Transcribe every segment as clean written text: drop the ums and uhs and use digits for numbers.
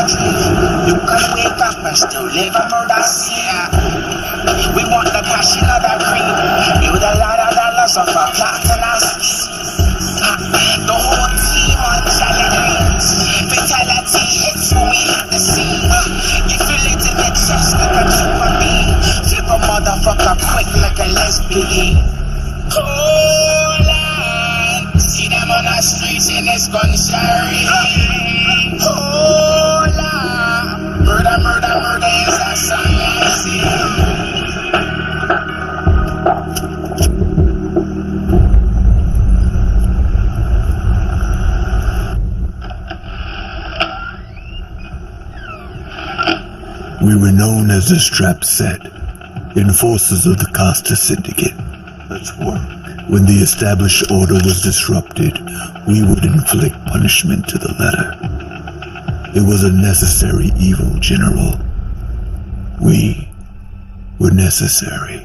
You can wake up and still live a murder scene. We want the passion of the cream. Build a lot of dollars off a platinum scheme. The whole team on celebrate. Fatality hits when we hit the scene. You feel it in the chest like a super beam. Flip a motherfucker quick like a lesbian. Hold on. See them on the streets in this gunshot ring. Hold on. Murder, murder, murder is a song I sing. We were known as the Strap Set, enforcers of the Costa Syndicate. Let's work. When the established order was disrupted, we would inflict punishment to the letter. It was a necessary evil, General. We were necessary.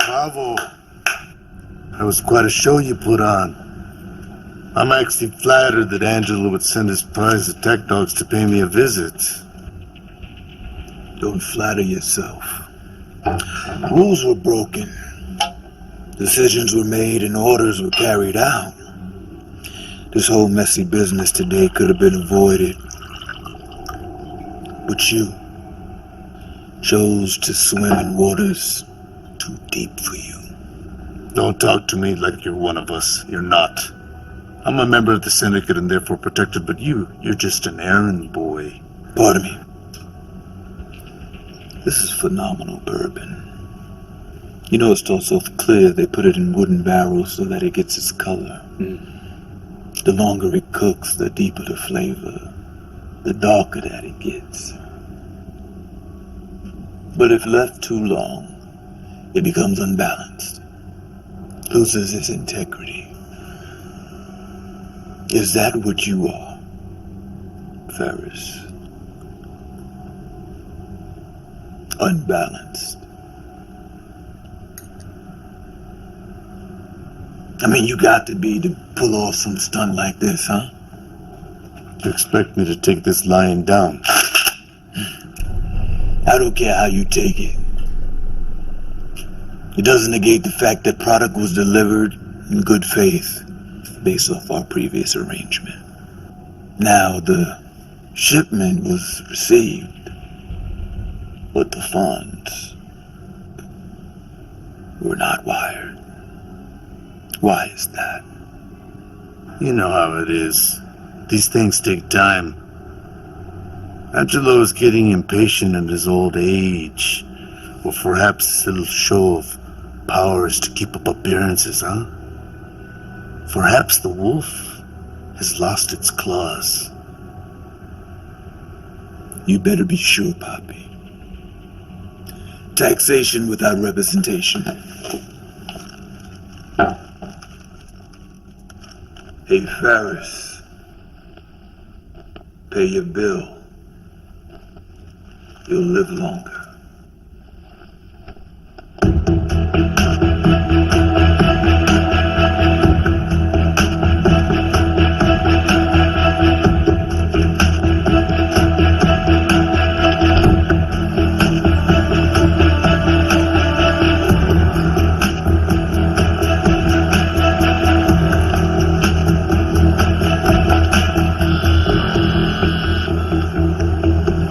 Bravo. That was quite a show you put on. I'm actually flattered that Angela would send his prize attack dogs to pay me a visit. Don't flatter yourself. Rules were broken. Decisions were made and orders were carried out. This whole messy business today could have been avoided. But you chose to swim in waters too deep for you. Don't talk to me like you're one of us. You're not. I'm a member of the syndicate and therefore protected, but you're just an errand boy. Pardon me. This is phenomenal bourbon. You know, it's also clear they put it in wooden barrels so that it gets its color. The longer it cooks, the deeper the flavor, the darker that it gets. But if left too long, it becomes unbalanced, loses its integrity. Is that what you are? Ferris. Unbalanced. I mean, you got to be to pull off some stunt like this, huh? You expect me to take this lying down? I don't care how you take it. It doesn't negate the fact that product was delivered in good faith based off our previous arrangement. Now the shipment was received, but the funds were not wired. Why is that? You know how it is. These things take time. Angelo is getting impatient in his old age. Or perhaps a little show of power is to keep up appearances, huh? Perhaps the wolf has lost its claws. You better be sure, Poppy. Taxation without representation. Hey, Ferris. Pay your bill. You'll live longer.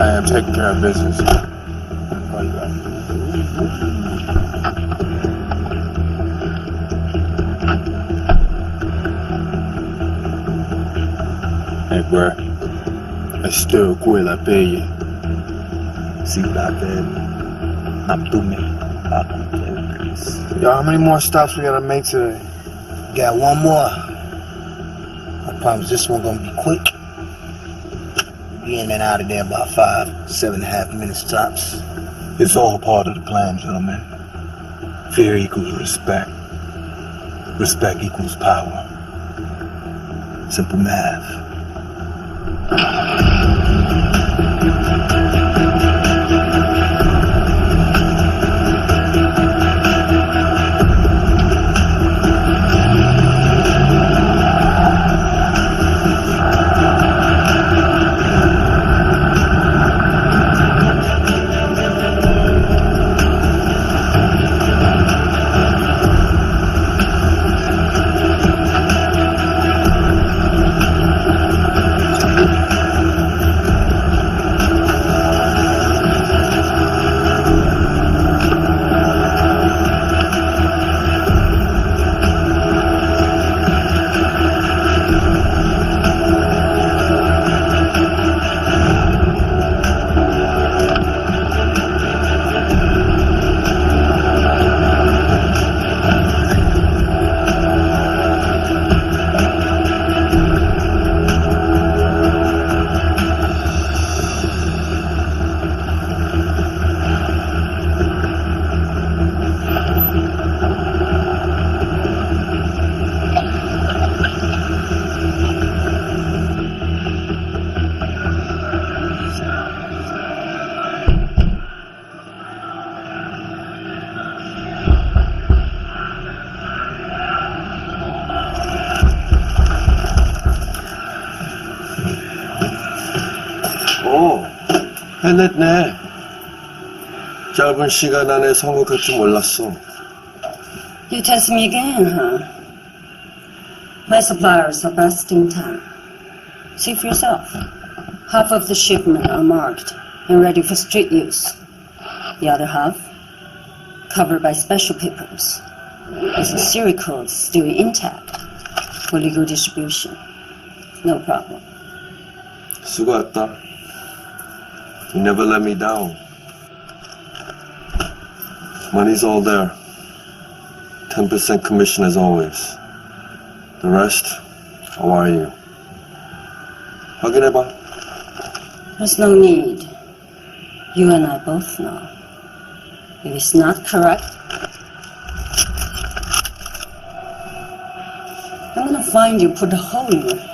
I am taking care of business. Call you back. Hey, bruh. I still quit, I pay you. See what I did? I'm through me. I don't care, Chris. Yo, how many more stops we gotta make today? Got one more. I promise this one gonna be quick. Be in and out of there about 7.5 minutes tops. It's all part of the plan, gentlemen. Fear equals respect. Respect equals power. Simple math. 해냈네. 짧은 시간 안에 성공할 줄 몰랐어. You test me again, huh? My suppliers are busting time. See for yourself. Half of the shipment are marked and ready for street use. The other half, covered by special papers, with the serial codes still intact for legal distribution. No problem. 수고했다. You never let me down. Money's all there. 10% commission as always. The rest, how are you? 확인해봐. There's no need. You and I both know. If it's not correct, I'm gonna find you, put a hole in your head.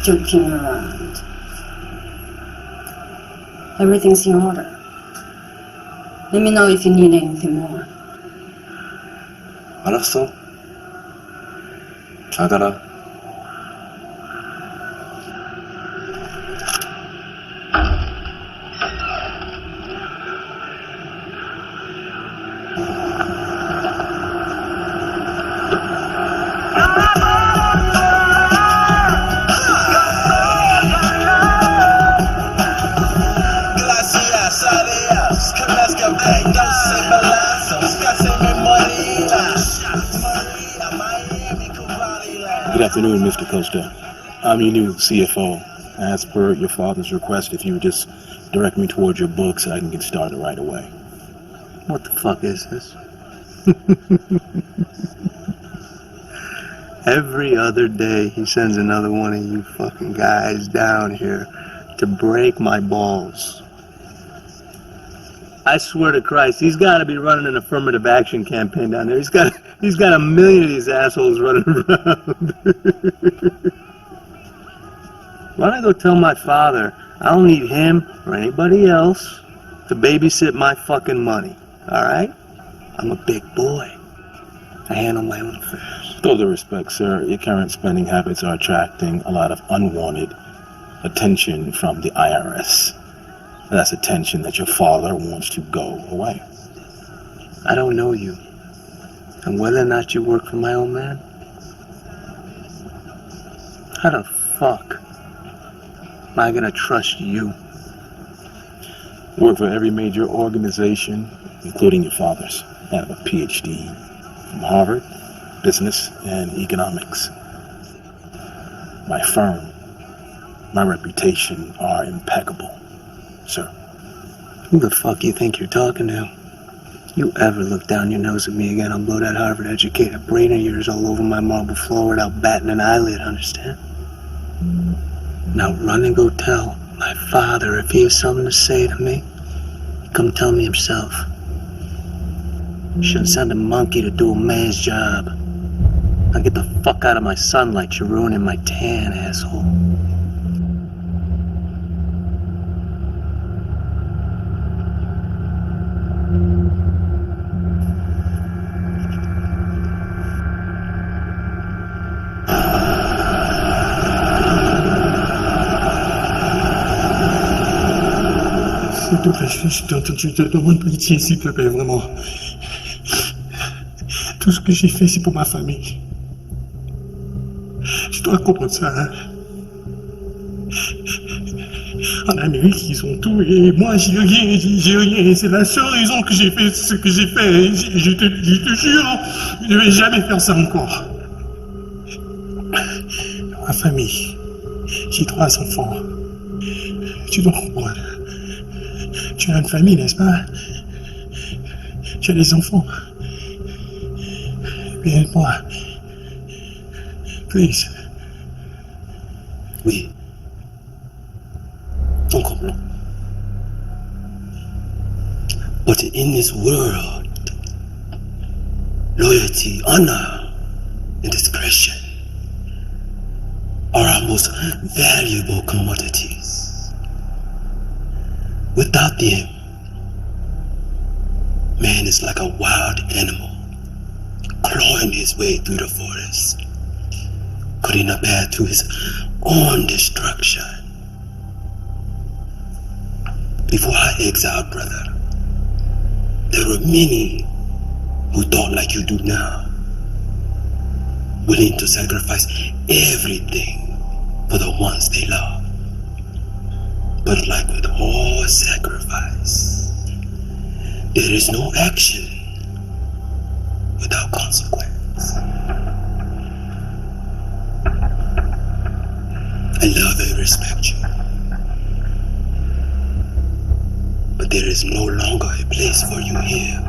joking around. Everything's in order. Let me know if you need anything more. 알았어. 잘 가라. Gracias a Dios que me escapé dos balazos, casi me moría. Maria, Miami, Cuba. Good afternoon, Mr. Costa. I'm your new CFO. As per your father's request, if you would just direct me towards your books, I can get started right away. What the fuck is this? Every other day he sends another one of you fucking guys down here to break my balls. I swear to Christ, he's got to be running an affirmative action campaign down there. He's got a million of these assholes running around. Why don't I go tell my father I don't need him or anybody else to babysit my fucking money, alright? I'm a big boy. I handle my own affairs. With all due respect, sir, your current spending habits are attracting a lot of unwanted attention from the IRS. That's attention that your father wants to go away. I don't know you. And whether or not you work for my old man, how the fuck am I gonna trust you? Work for every major organization, including your father's. I have a PhD from Harvard, business and economics. My firm, my reputation are impeccable, sir. Who the fuck you think you're talking to? You ever look down your nose at me again, I'll blow that Harvard-educated brain of yours all over my marble floor without batting an eyelid, understand? Now run and go tell my father if he has something to say to me. Come tell me himself. You shouldn't send a monkey to do a man's job. Now get the fuck out of my sunlight, you're ruining my tan, asshole. S'il te plaît, je te demande pitié, s'il te plaît, vraiment. Tout ce que j'ai fait, c'est pour ma famille. Tu dois comprendre ça, hein. En Amérique, ils ont tout, et moi, j'ai rien. C'est la seule raison que j'ai fait ce que j'ai fait. Je te jure, je ne vais jamais faire ça encore. Ma famille, j'ai 3 enfants. Tu dois comprendre. Tu as une famille, n'est-ce pas? Tu as des enfants. Bien, moi. Please. Oui. On comprend. But in this world, loyalty, honor, and discretion are our most valuable commodities. Without them, man is like a wild animal, clawing his way through the forest, putting a path to his own destruction. Before I exiled, brother, there were many who thought like you do now, willing to sacrifice everything for the ones they love. But like with all sacrifice, there is no action without consequence. I love and respect you, but there is no longer a place for you here.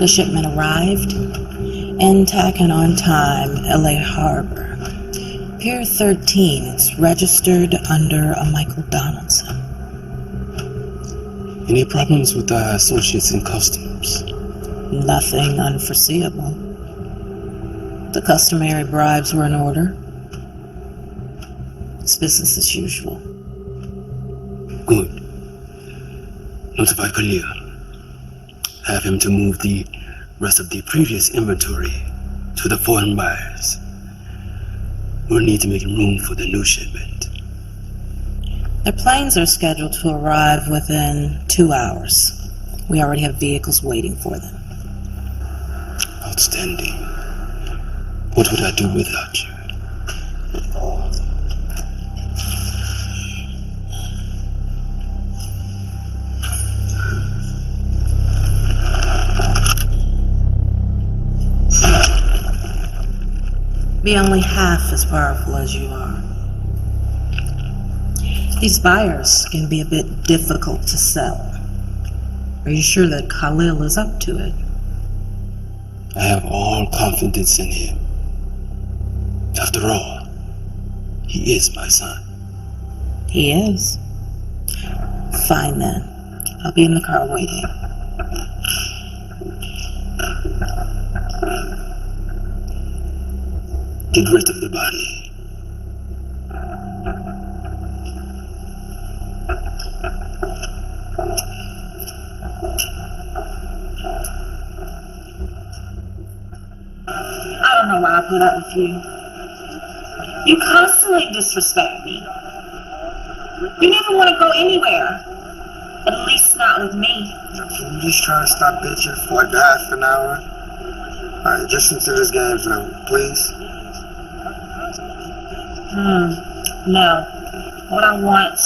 The shipment arrived, intact and on time, LA Harbor. Pier 13, it's registered under a Michael Donaldson. Any problems with the associates in customs? Nothing unforeseeable. The customary bribes were in order. It's business as usual. Good. Notify Kalia. Have him to move the rest of the previous inventory to the foreign buyers. We'll need to make room for the new shipment. Their planes are scheduled to arrive within 2 hours. We already have vehicles waiting for them. Outstanding. What would I do without you? Be only half as powerful as you are. These buyers can be a bit difficult to sell. Are you sure that Khalil is up to it? I have all confidence in him. After all, he is my son. He is. Fine then. I'll be in the car waiting. Get rid of the body. I don't know why I put up with you. You constantly disrespect me. You never want to go anywhere. At least not with me. Can you just try to stop bitching for like half an hour? Alright, just into this game zone, please. No. What I want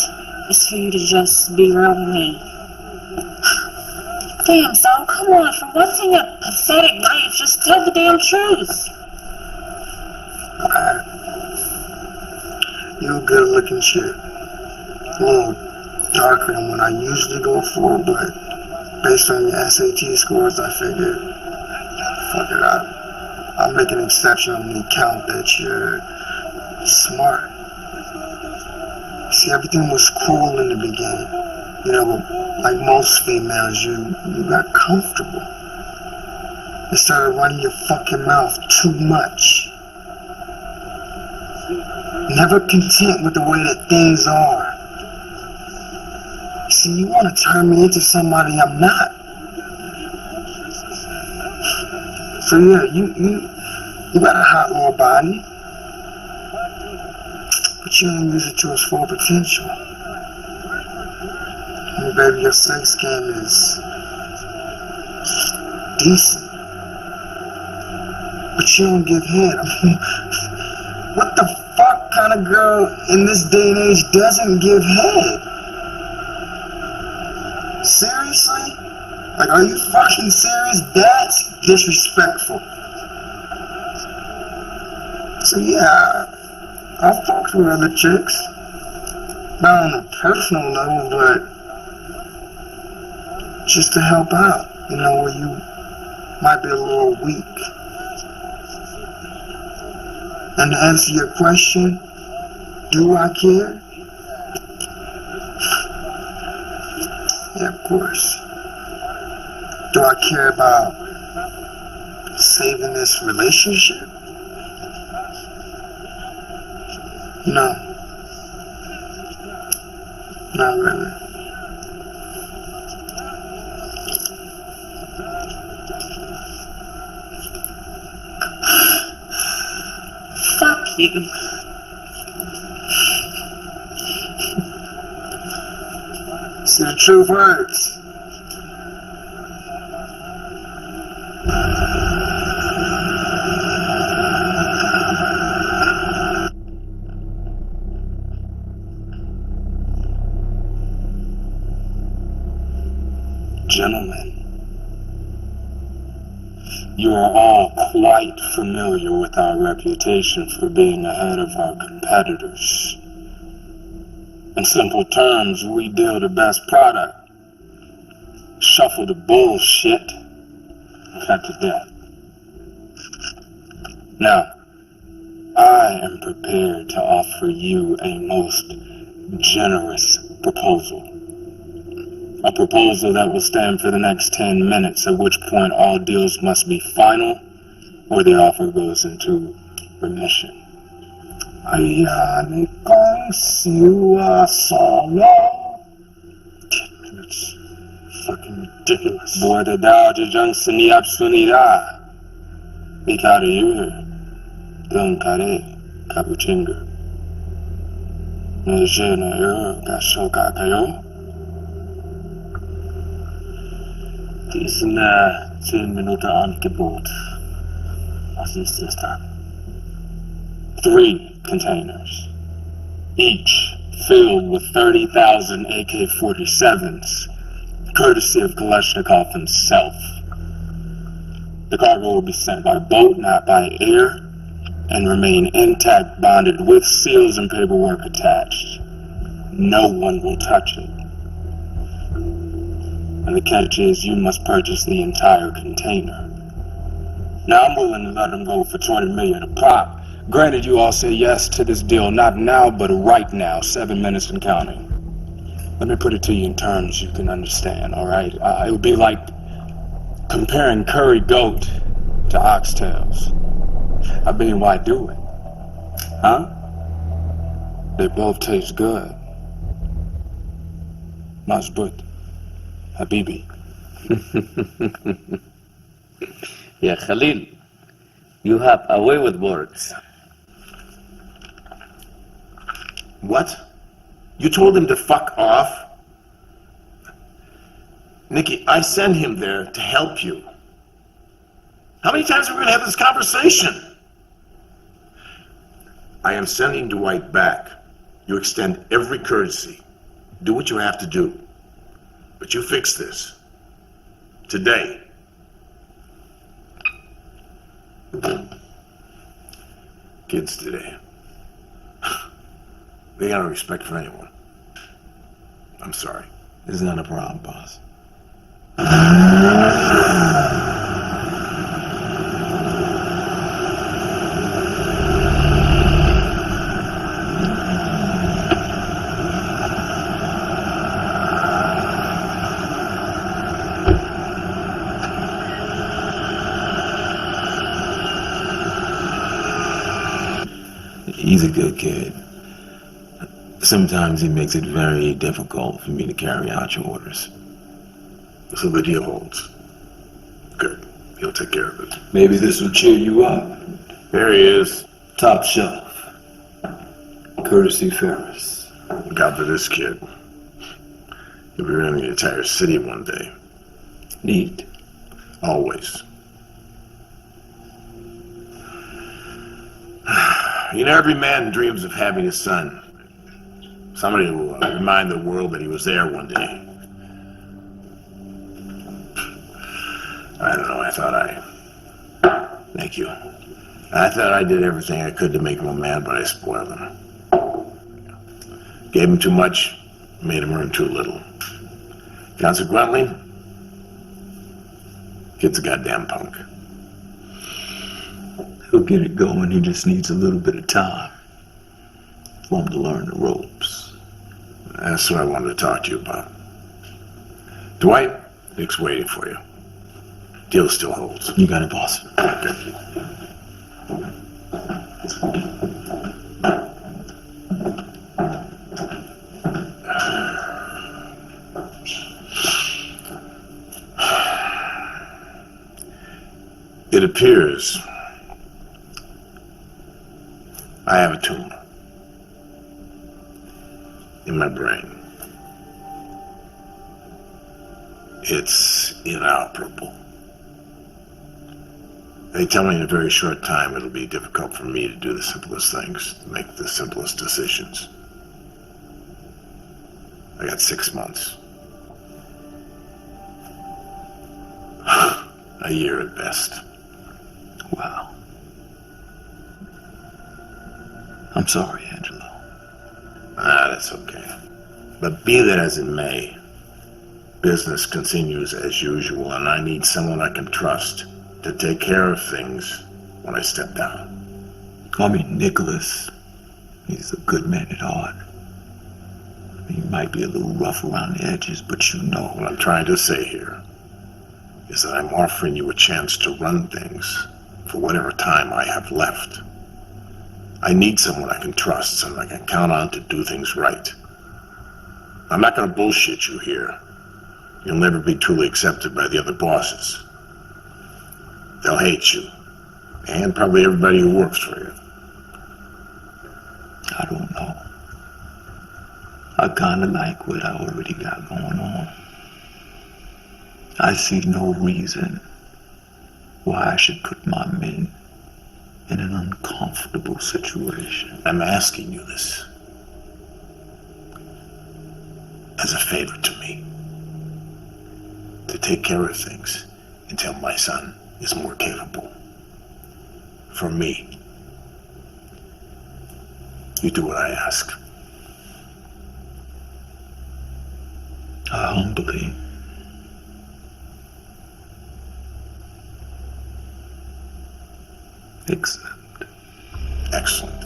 is for you to just be real with me. Damn, son, come on. For once in your pathetic life, just tell the damn truth. Alright. You a good looking chick. A little darker than what I usually go for, but based on your SAT scores, I figured, fuck it up. I'll make an exception on the account that you're smart. See, everything was cool in the beginning. You know, like most females, you got comfortable. You started running your fucking mouth too much. Never content with the way that things are. See, you want to turn me into somebody I'm not. So yeah, you got a hot little body, but you don't use it to its full potential. I mean, baby, your sex game is decent, but you don't give head. I mean, what the fuck kind of girl in this day and age doesn't give head? Seriously? Like, are you fucking serious? That's disrespectful. So yeah, I've talked with other chicks. Not on a personal level, but just to help out, you know, where you might be a little weak. And to answer your question, do I care? Yeah, of course. Do I care about saving this relationship? No. Not really. Fuck you. till the truth hurts. Gentlemen, you are all quite familiar with our reputation for being ahead of our competitors. In simple terms, we deal the best product, shuffle the bullshit, and cut to death. Now, I am prepared to offer you a most generous proposal. A proposal that will stand for the next 10 minutes, at which point all deals must be final or the offer goes into remission. Ayan kong siwa solo. It's fucking ridiculous. Burada daha jajansın yapsunida. Ikarıyı dön kare kabuçinga. Nejene yo kashoka kayo. Diesen 10 Minuten Angebot. Was ist das dann? 3 containers, each filled with 30,000 AK-47s, courtesy of Kalashnikov himself. The cargo will be sent by boat, not by air, and remain intact, bonded with seals and paperwork attached. No one will touch it. And the catch is you must purchase the entire container. Now I'm willing to let them go for $20 million a pop. Granted, you all say yes to this deal, not now, but right now, 7 minutes and counting. Let me put it to you in terms you can understand, all right? It would be like comparing curry goat to oxtails. I mean, why do it? Huh? They both taste good. Mazbut. Habibi. Yeah, Khalil, you have a way with words. What? You told him to fuck off? Nikki, I sent him there to help you. How many times are we going to have this conversation? I am sending Dwight back. You extend every courtesy. Do what you have to do. But you fix this. Today. Kids today. They got no respect for anyone. I'm sorry. It's not a problem, boss. He's a good kid. Sometimes he makes it very difficult for me to carry out your orders. So the deal holds. Good. He'll take care of it. Maybe this will cheer you up. There he is. Top shelf. Courtesy Ferris. Look out for this kid. He'll be running the entire city one day. Neat. Always. You know, every man dreams of having a son. Somebody will remind the world that he was there one day. I don't know, Thank you. I thought I did everything I could to make him a man, but I spoiled him. Gave him too much, made him earn too little. Consequently, kid's a goddamn punk. He'll get it going, he just needs a little bit of time for him to learn the ropes. That's what I wanted to talk to you about. Dwight, Nick's waiting for you. Deal still holds. You got it, boss. Okay. It appears I have a tumor in my brain. It's inoperable. They tell me in a very short time it'll be difficult for me to do the simplest things, to make the simplest decisions. I got 6 months. A year at best. Wow. I'm sorry, Angelo. That's okay. But be that as it may, business continues as usual, and I need someone I can trust to take care of things when I step down. I mean, Nicholas, he's a good man at heart. He might be a little rough around the edges, but you know. What I'm trying to say here is that I'm offering you a chance to run things for whatever time I have left. I need someone I can trust, someone I can count on to do things right. I'm not going to bullshit you here. You'll never be truly accepted by the other bosses. They'll hate you, and probably everybody who works for you. I don't know. I kinda like what I already got going on. I see no reason why I should put my men in an uncomfortable situation. I'm asking you this as a favor to me, to take care of things until my son is more capable. For me, you do what I ask. I humbly accept. Excellent.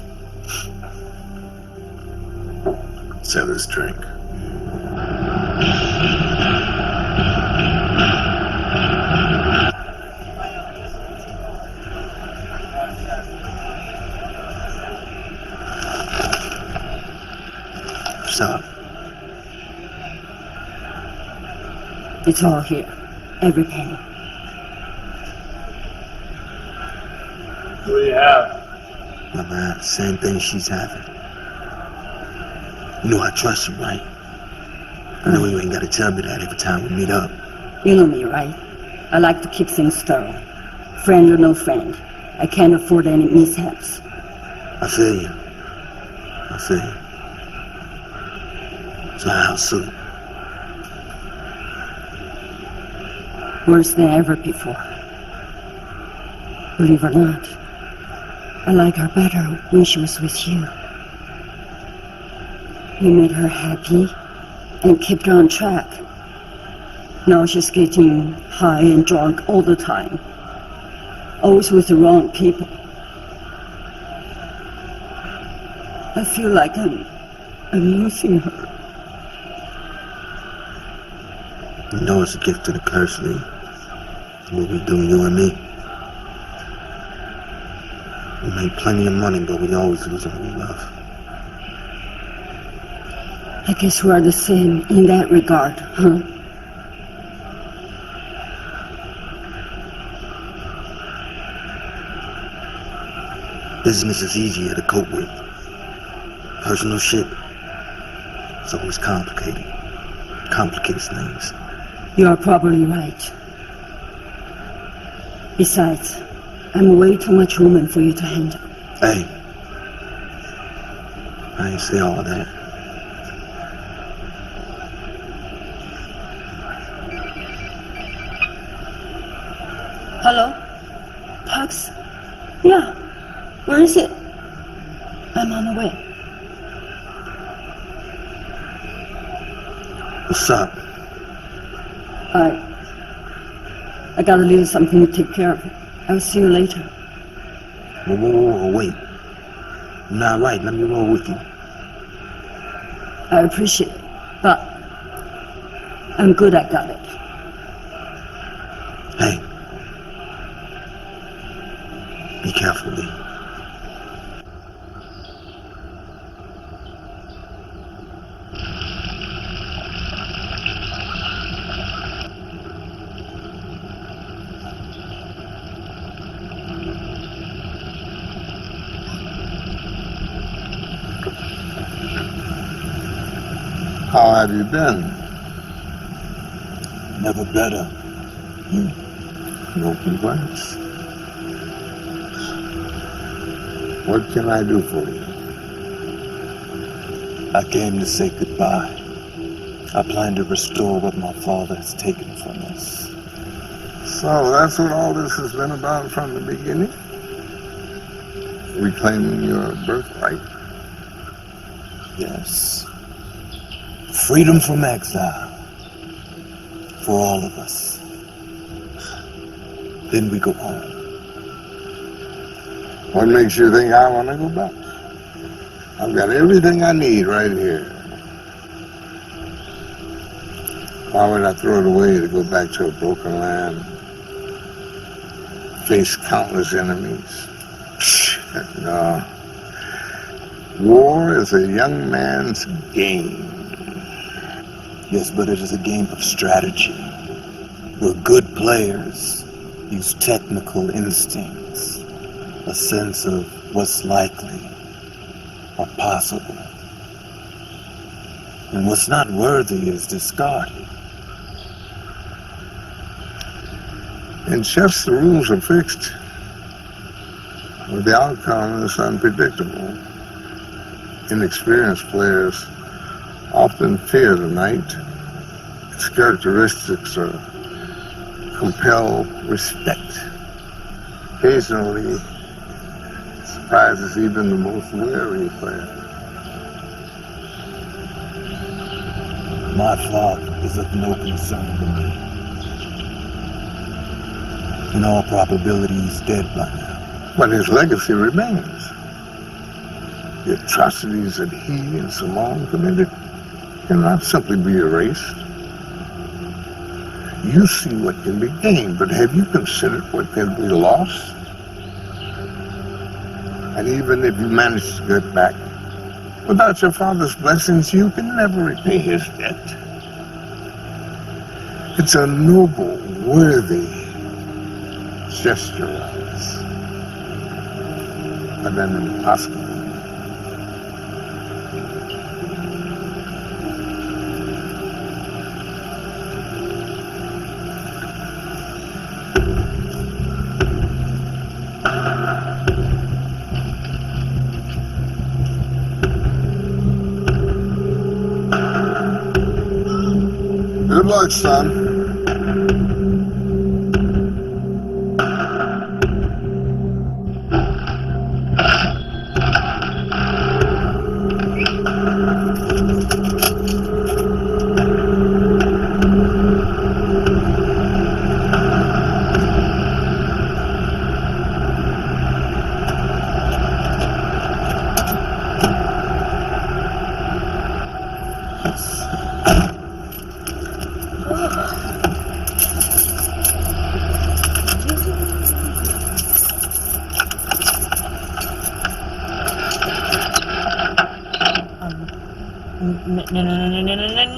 Let's have this drink. What's up? It's all here. Every penny. What do you have? My man, same thing she's having. You know I trust you, right? I know you ain't gotta tell me that every time we meet up. You know me, right? I like to keep things thorough. Friend or no friend. I can't afford any mishaps. I feel you. I feel you. So how soon? Worse than ever before. Believe it or not, I like her better when she was with you. You made her happy and kept her on track. Now she's getting high and drunk all the time. Always with the wrong people. I feel like I'm losing her. You know it's a gift to the curse, Lee. What we do, you and me. We make plenty of money, but we always lose what we love. I guess we're the same in that regard, huh? Business is easier to cope with. Personal shit, it's always complicated. Complicates things. You are probably right. Besides, I'm way too much woman for you to handle. Hey, I ain't say all that. Hello? Pugs? Yeah. Where is it? I'm on the way. What's up? I gotta leave something to take care of. I'll see you later. Whoa, wait. You're not right, let me roll with you. I appreciate it, but I'm good, I got it. Hey. Be careful, Lee. How have you been? Never better. An open glass. What can I do for you? I came to say goodbye. I plan to restore what my father has taken from us. So that's what all this has been about from the beginning? Reclaiming your birthright? Yes. Freedom from exile. For all of us. Then we go home. What makes you think I want to go back? I've got everything I need right here. Why would I throw it away to go back to a broken land? Face countless enemies? No. War is a young man's game. Yes, but it is a game of strategy. Where good players use technical instincts, a sense of what's likely or possible. And what's not worthy is discarded. In chess, the rules are fixed. But the outcome is unpredictable. Inexperienced players often fear the knight. Its characteristics compel respect. Occasionally, it surprises even the most wary player. My father is of no concern to me. In all probability, he's dead by now. But his legacy remains. The atrocities that he and Simone committed cannot simply be erased. You see what can be gained, but have you considered what can be lost? And even if you manage to get back, without your father's blessings, you can never repay his debt. It's a noble, worthy gesture, but then impossible. Good luck, son.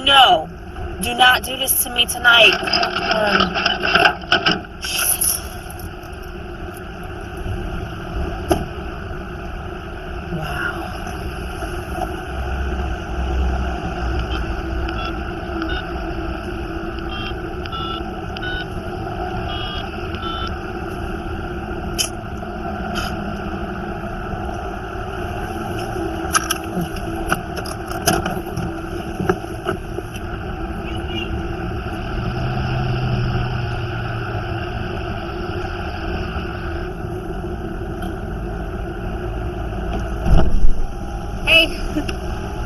No. Do not do this to me tonight.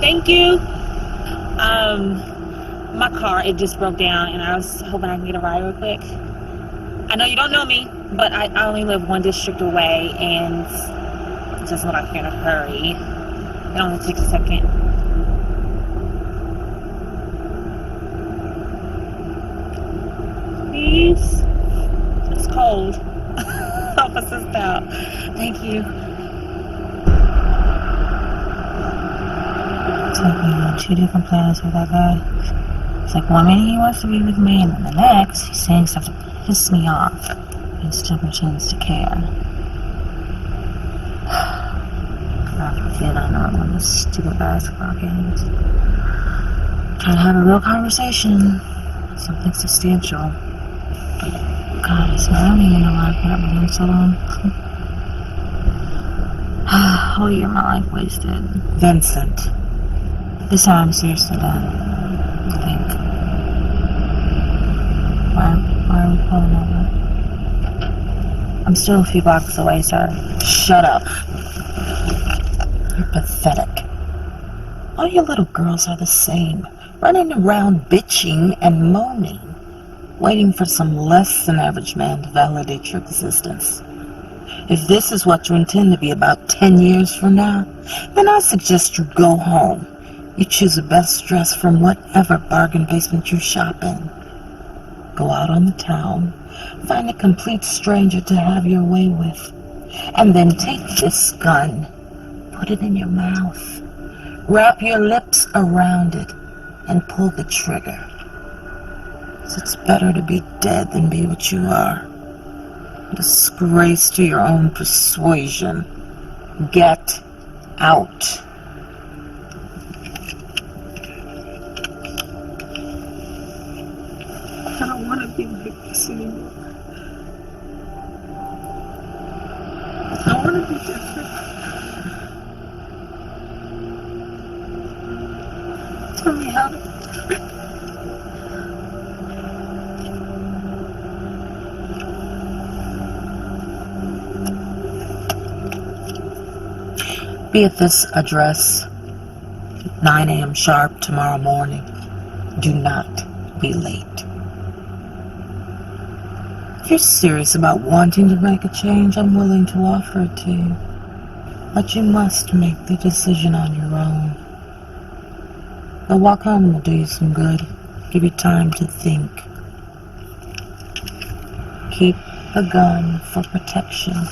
Thank you. My car, it just broke down, and I was hoping I can get a ride real quick. I know you don't know me, but I only live one district away, and just when I can't hurry. It only takes a second. Please? It's cold. Help us out. Thank you. It's like we on 2 different planets with that guy. It's like 1 minute he wants to be with me, and then the next he's saying stuff to piss me off. And still pretends to care. I feel I know I'm on these stupid basketball games. Trying to have a real conversation. Something substantial. God, it's not only in my life that I've known so long. Whole year of my life wasted. Vincent. This time I'm seriously done. I think. Why are we pulling over? I'm still a few blocks away, sir. Shut up. You're pathetic. All you little girls are the same. Running around bitching and moaning. Waiting for some less than average man to validate your existence. If this is what you intend to be about 10 years from now, then I suggest you go home. You choose the best dress from whatever bargain basement you shop in. Go out on the town, find a complete stranger to have your way with, and then take this gun, put it in your mouth, wrap your lips around it, and pull the trigger. 'Cause it's better to be dead than be what you are. Disgrace to your own persuasion. Get out. I don't want to be like this anymore. I want to be different. Tell me how to. Be at this address, 9 a.m. sharp tomorrow morning. Do not be late. If you're serious about wanting to make a change, I'm willing to offer it to you. But you must make the decision on your own. A walk home will do you some good. Give you time to think. Keep a gun for protection.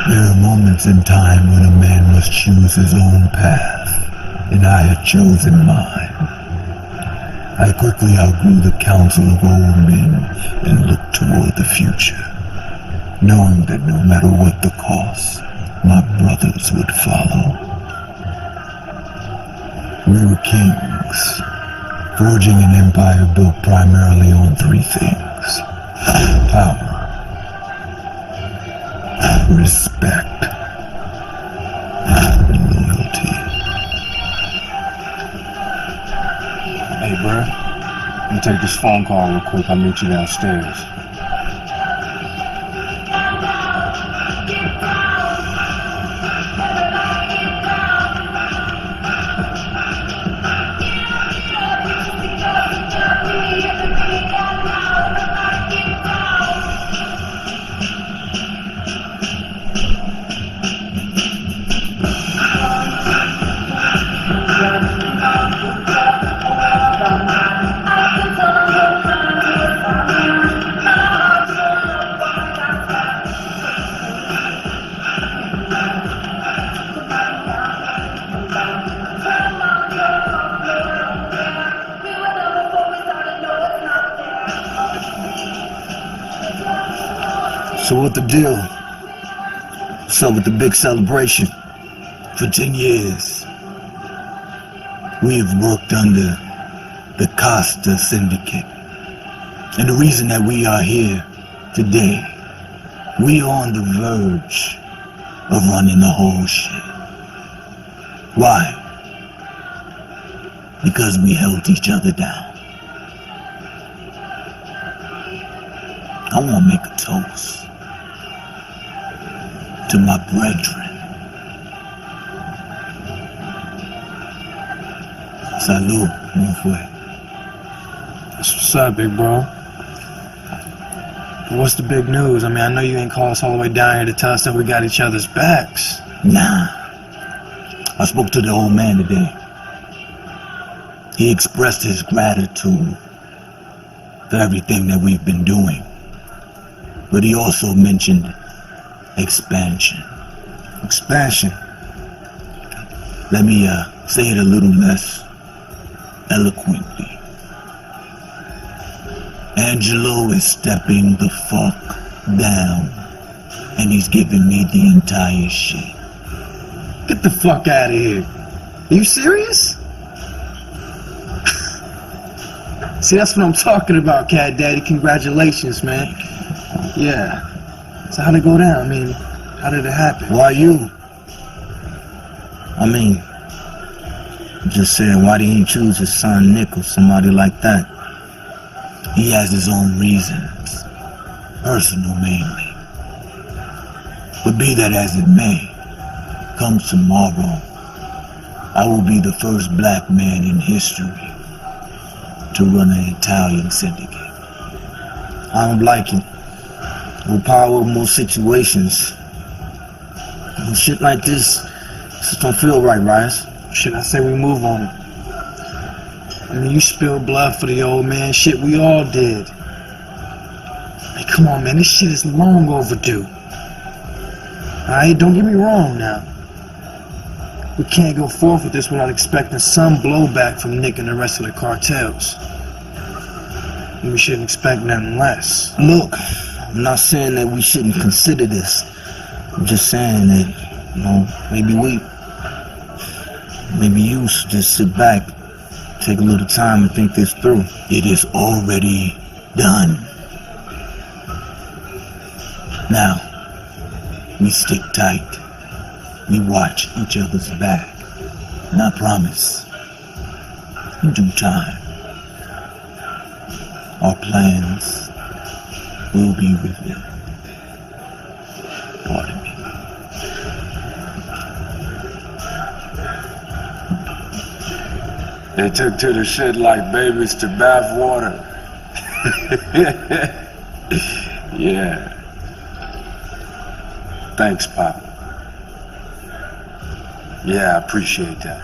There are moments in time when a man must choose his own path, and I had chosen mine. I quickly outgrew the counsel of old men and looked toward the future, knowing that no matter what the cost, my brothers would follow. We were kings, forging an empire built primarily on three things: power, respect, and loyalty. Hey, bro. Let me take this phone call real quick. I'll meet you downstairs. So what the deal? What's up with the big celebration? For 10 years, we have worked under the Costa Syndicate. And the reason that we are here today, we are on the verge of running the whole shit. Why? Because we held each other down. I want to make a toast to my brethren. Salud, mon frère. What's up, big bro? What's the big news? I mean, I know you ain't called us all the way down here to tell us that we got each other's backs. Nah. I spoke to the old man today. He expressed his gratitude for everything that we've been doing. But he also mentioned expansion. Expansion? Let me say it a little less eloquently. Angelo is stepping the fuck down, and he's giving me the entire shit. Get the fuck out of here. Are you serious? See, that's what I'm talking about, Cat Daddy. Congratulations, man. Yeah. So how'd it go down? I mean, how did it happen? Why you? I mean, I'm just saying, why didn't he choose his son Nick or somebody like that? He has his own reasons. Personal, mainly. But be that as it may, come tomorrow, I will be the first black man in history to run an Italian syndicate. I don't like it. It will power over most situations. And shit like this just don't feel right, Rise. Shit, I say we move on it. I mean, you spilled blood for the old man. Shit, we all did. Hey, come on, man. This shit is long overdue. Alright, don't get me wrong now. We can't go forth with this without expecting some blowback from Nick and the rest of the cartels. And we shouldn't expect nothing less. Look, I'm not saying that we shouldn't consider this. I'm just saying that, you know, maybe you should just sit back, take a little time and think this through. It is already done. Now, we stick tight. We watch each other's back. And I promise, in due time, our plans will be revealed. Pardon me. They took to the shit like babies to bath water. Yeah. Thanks, Pop. Yeah, I appreciate that.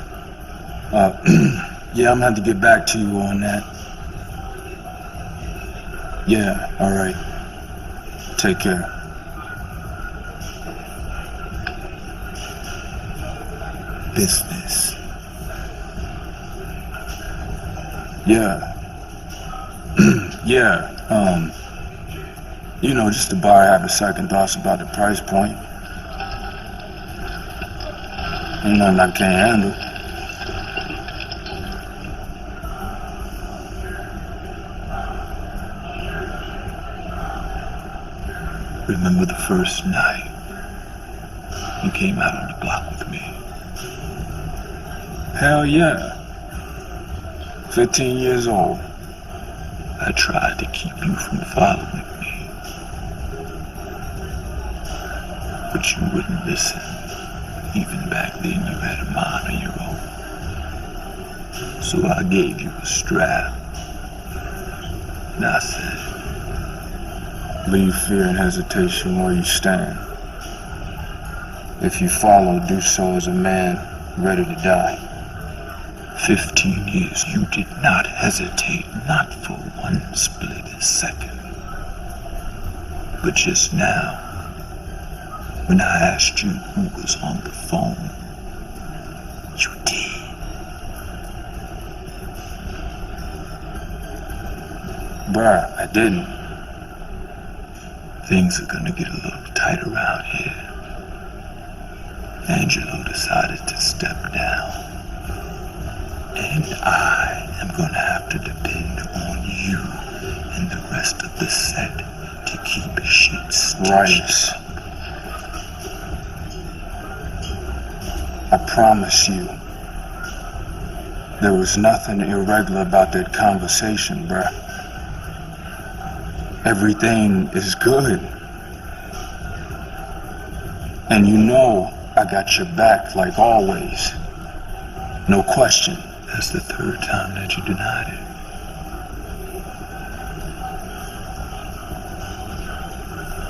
Yeah, I'm gonna have to get back to you on that. Yeah, alright. Take care. Business. Yeah. Yeah, you know, just to bar have a second thoughts about the price point. Ain't nothing I can't handle. Remember the first night you came out on the block with me? Hell yeah. 15 years old. I tried to keep you from following me, but you wouldn't listen. Even back then you had a mind of your own. So I gave you a strap. And I said, Leave fear and hesitation where you stand. If you follow, do so as a man ready to die. 15 years you did not hesitate, not for one split second. But just now, when I asked you who was on the phone, you did. Bruh, I didn't. Things are gonna get a little tight around here. Angelo decided to step down. And I am gonna have to depend on you and the rest of the set to keep shit stitched. Right. I promise you, there was nothing irregular about that conversation, bruh. Everything is good. And you know I got your back like always. No question. That's the third time that you denied it.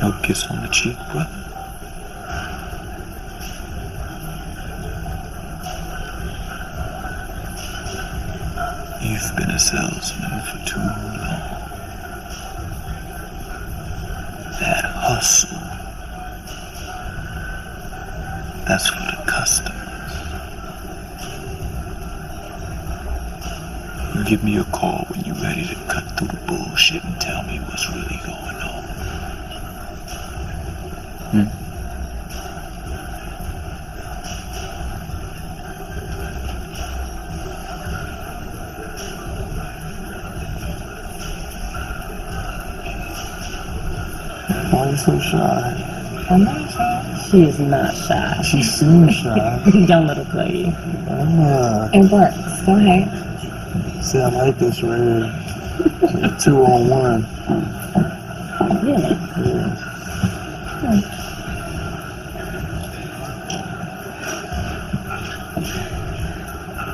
No kiss on the cheek, brother. for too long. That hustle, that's for the customers. You give me a call when you're ready to cut through the bullshit and tell me what's really going on. Why are you so shy? I'm not shy. She is not shy. She seems shy. Young little lady. Ah, It works. Go ahead. see, I like this right here. 2-on-1. Really?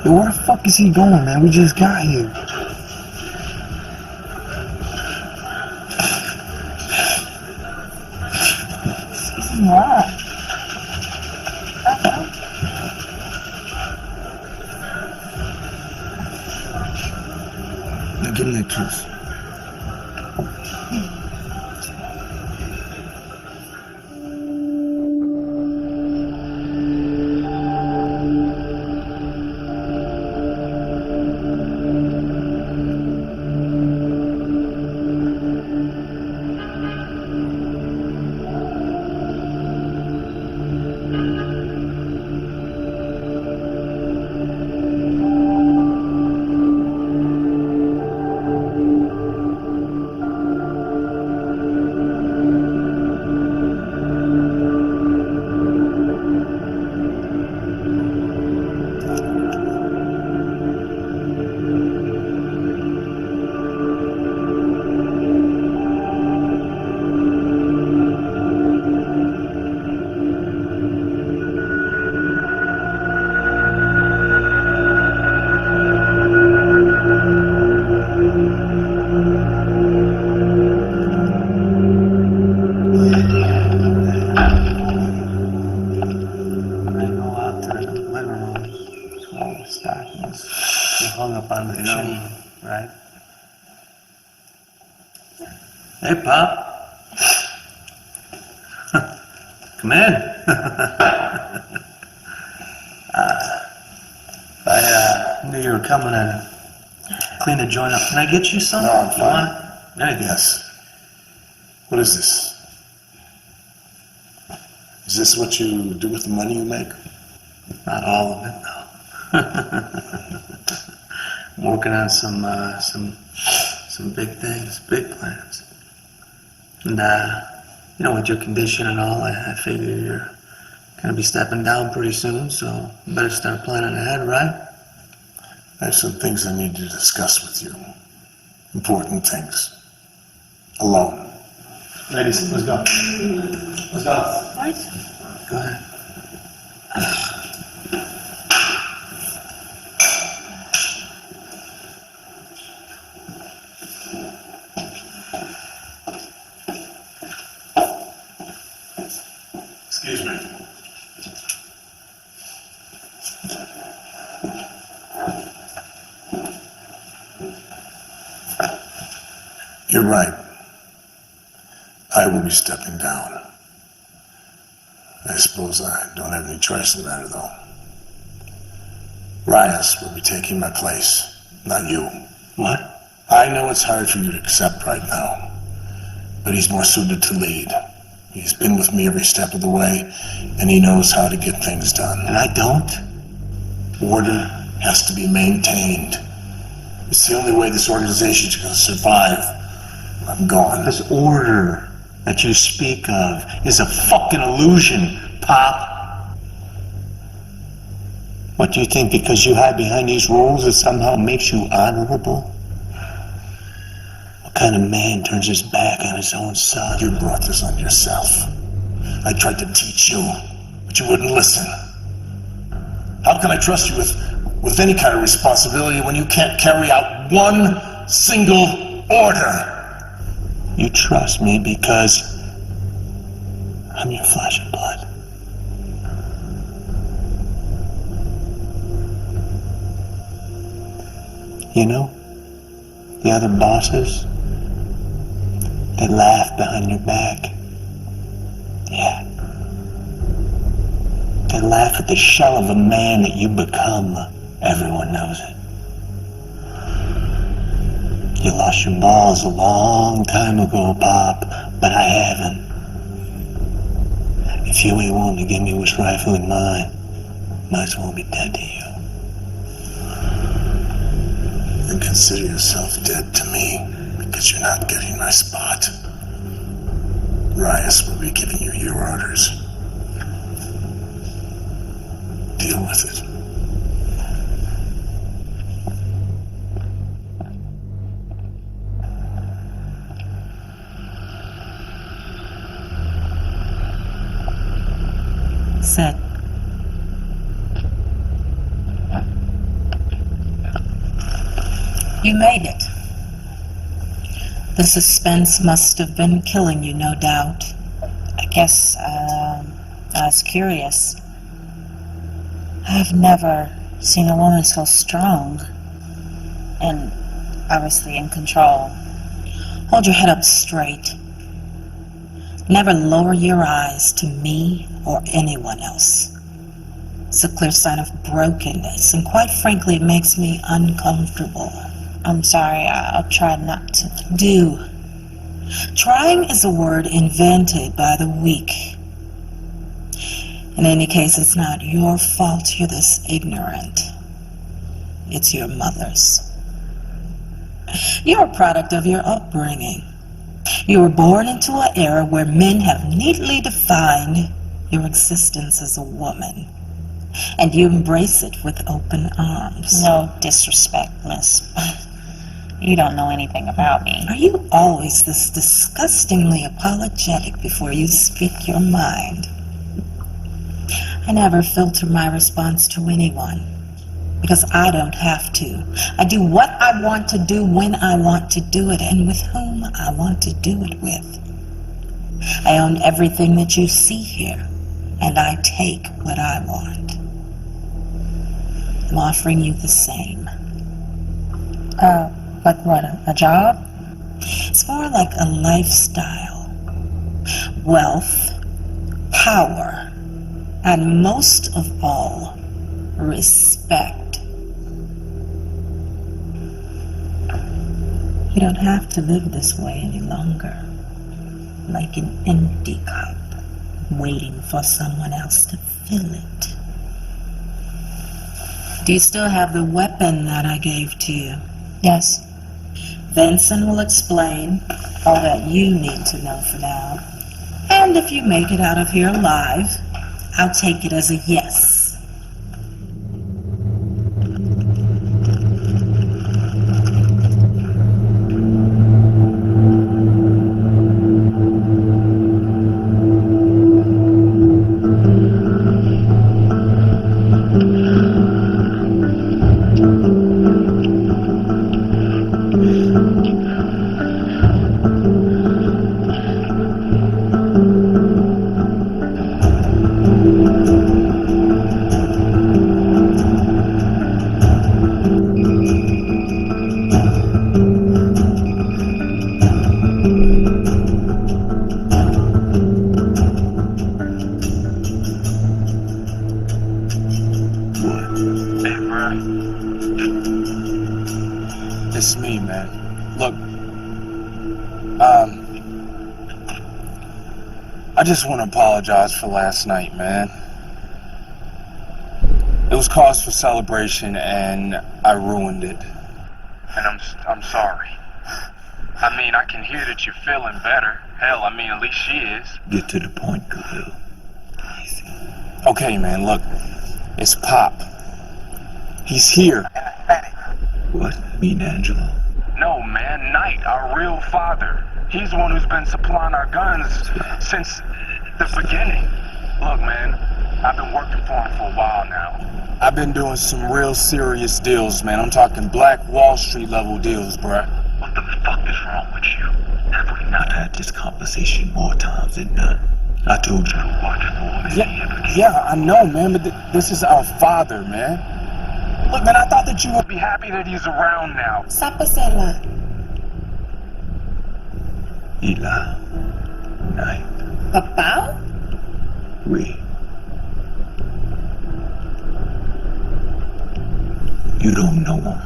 Yo, where the fuck is he going, man? We just got here. What? Now give me that kiss. Hung up on the chimney, right? Hey, Pop. Come in. I knew you were coming in. Clean the joint up. Can I get you some? No, I'm You want it? There you go. Yes. What is this? Is this what you do with the money you make? Not all of it, no. I'm working on some big things, big plans. And you know, with your condition and all, I figure you're gonna be stepping down pretty soon, so you better start planning ahead, right? I have some things I need to discuss with you. Important things. Alone. Ladies, let's go. Let's go. What? Go ahead. Excuse me. You're right. I will be stepping down. I suppose I don't have any choice in the matter, though. Rias will be taking my place, not you. What? I know it's hard for you to accept right now, but he's more suited to lead. He's been with me every step of the way, and he knows how to get things done. And I don't? Order has to be maintained. It's the only way this organization's gonna survive. I'm gone. This order that you speak of is a fucking illusion, Pop. What do you think, because you hide behind these rules, it somehow makes you honorable? What kind of man turns his back on his own son? You brought this on yourself. I tried to teach you, but you wouldn't listen. How can I trust you with any kind of responsibility when you can't carry out one single order? You trust me because I'm your flesh and blood. You know, The other bosses, they laugh behind your back. Yeah. They laugh at the shell of a man that you become. Everyone knows it. You lost your balls a long time ago, Pop, but I haven't. If you ain't willing to give me what's rightfully mine, might as well be dead to you. Then consider yourself dead to me, because you're not getting my spot. Rias will be giving you your orders. Deal with it. Sit. You made it. The suspense must have been killing you, no doubt. I guess, I was curious. I've never seen a woman so strong. And obviously in control. Hold your head up straight. Never lower your eyes to me or anyone else. It's a clear sign of brokenness, and quite frankly, it makes me uncomfortable. I'm sorry, I'll try not to. Do. Trying is a word invented by the weak. In any case, it's not your fault you're this ignorant. It's your mother's. You're a product of your upbringing. You were born into an era where men have neatly defined your existence as a woman, and you embrace it with open arms. No disrespect, miss. You don't know anything about me. Are you always this disgustingly apologetic before you speak your mind? I never filter my response to anyone, because I don't have to. I do what I want to do when I want to do it, and with whom I want to do it with. I own everything that you see here, and I take what I want. I'm offering you the same. Like what, a job? It's more like a lifestyle. Wealth, power, and most of all, respect. You don't have to live this way any longer, like an empty cup, waiting for someone else to fill it. Do you still have the weapon that I gave to you? Yes. Vincent will explain all that you need to know for now. And if you make it out of here alive, I'll take it as a yes. It's me, man. Look, I just want to apologize for last night, man. It was cause for celebration, and I ruined it. And I'm sorry. I mean, I can hear that you're feeling better. Hell, I mean, at least she is. Get to the point, Khalil. Okay, man, look. It's Pop. He's here. What? Mean Angela? No, man, Knight, our real father. He's the one who's been supplying our guns since the beginning. Look, man, I've been working for him for a while now. I've been doing some real serious deals, man. I'm talking Black Wall Street level deals, bruh. What the fuck is wrong with you? Have we not had this conversation more times than none? I told you to watch for me. Yeah, I know, man, but this is our father, man. Look, man, I thought that you would be happy that he's around now. Sapasela, Ila. Night. Papa? We. You don't know him.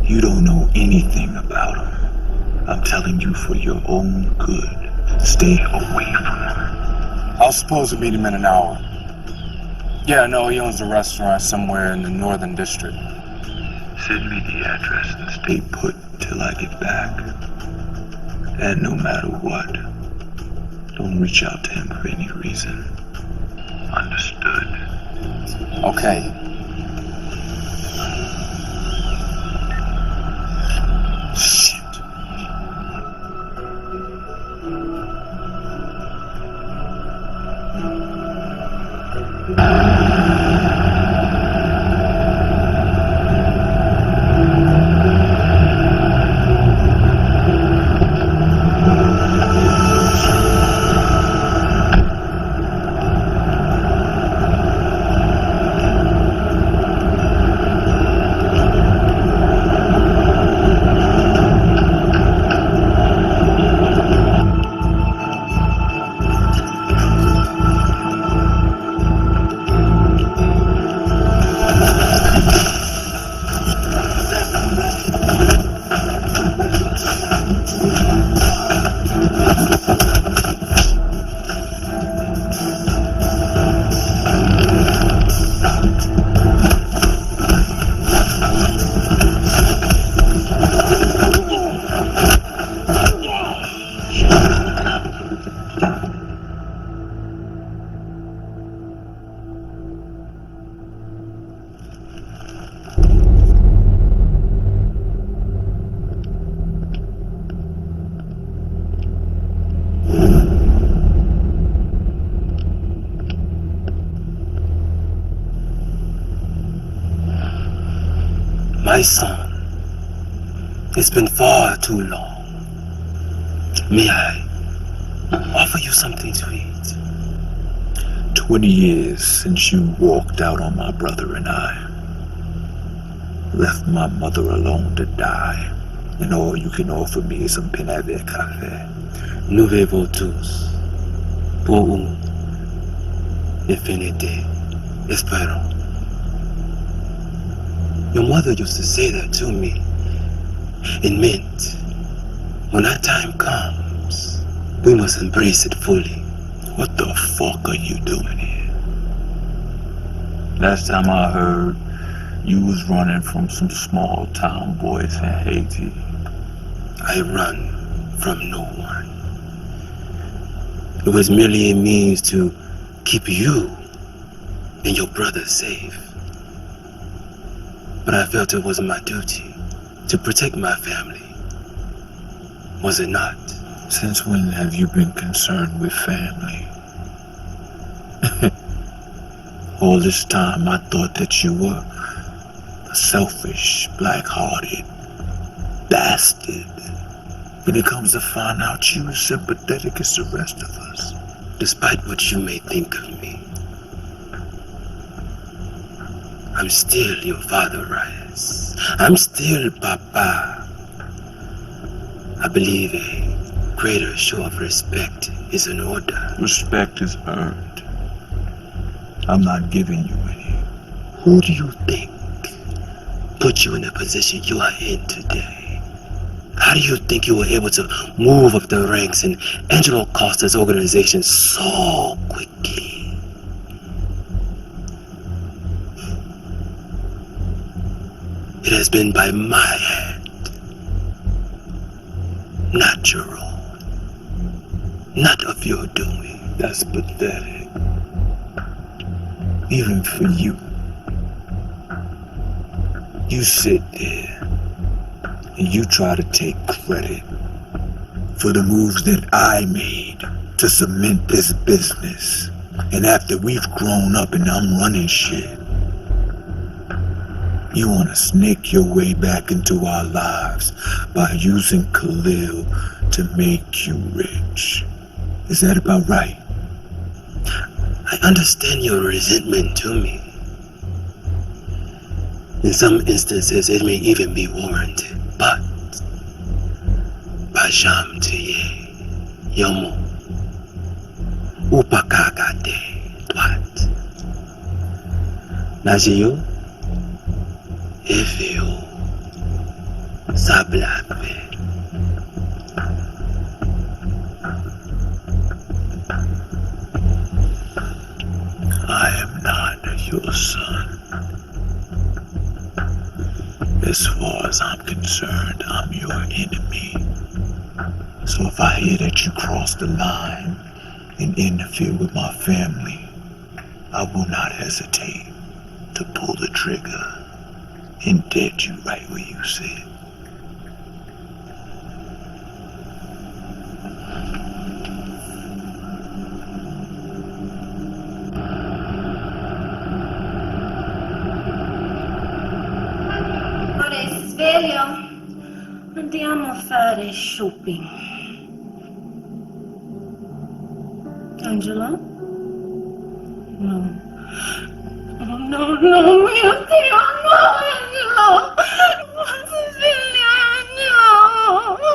You don't know anything about him. I'm telling you for your own good. Stay away from him. I was supposed to meet him in an hour. Yeah, no, he owns a restaurant somewhere in the Northern District. Send me the address and stay put till I get back. And no matter what, don't reach out to him for any reason. Understood? Okay. Shit. My son, it's been far too long. May I offer you something to eat? 20 years since you walked out on my brother and I. Left my mother alone to die. And all you can offer me is some Pinave Cafe. Nous vivons tous pour une infinité. Espérons. Your mother used to say that to me. It meant, when that time comes, we must embrace it fully. What the fuck are you doing here? Last time I heard, you was running from some small town boys in Haiti. I run from no one. It was merely a means to keep you and your brother safe. But I felt it was my duty to protect my family. Was it not? Since when have you been concerned with family? All this time I thought that you were a selfish, black-hearted bastard. When it comes to find out you as sympathetic as the rest of us. Despite what you may think of me, I'm still your father, Rice. I'm still Papa. I believe a greater show of respect is in order. Respect is earned. I'm not giving you any. Who do you think put you in the position you are in today? How do you think you were able to move up the ranks in Angelo Costa's organization so quickly? It has been by my hand, not your own, not of your doing. That's pathetic. Even for you. You sit there and you try to take credit for the moves that I made to cement this business. And after we've grown up and I'm running shit, you want to snake your way back into our lives by using Khalil to make you rich. Is that about right? I understand your resentment to me. In some instances, it may even be warranted, but Bajam Tiye, Yomo. Upakagate. Twat. Najiyo. Efeo. Sablape. I am not your son. As far as I'm concerned, I'm your enemy. So if I hear that you cross the line and interfere with my family, I will not hesitate to pull the trigger and dead you right where you sit. Ora è sveglio? Andiamo a fare shopping. Angela? No. Oh, no, mio Dio, no, Angela! Sveglia, no! No!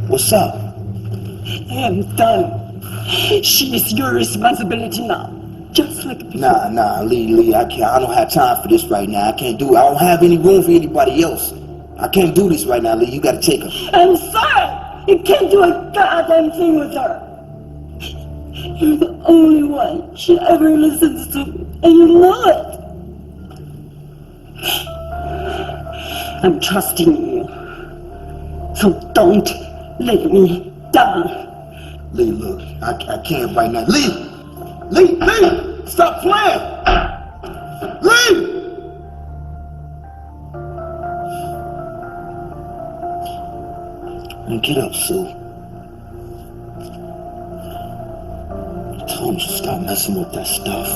What's up? I am done. She is your responsibility now. Just like before. Nah, Lee, I can't. I don't have time for this right now. I can't do it. I don't have any room for anybody else. I can't do this right now, Lee. You gotta take her. I'm sorry. You can't do a goddamn thing with her. You're the only one she ever listens to, and you know it. I'm trusting you. So don't let me down. Lee, look, I can't right now. Lee! Stop playing! Lee! And get up, Sue. I told you to stop messing with that stuff.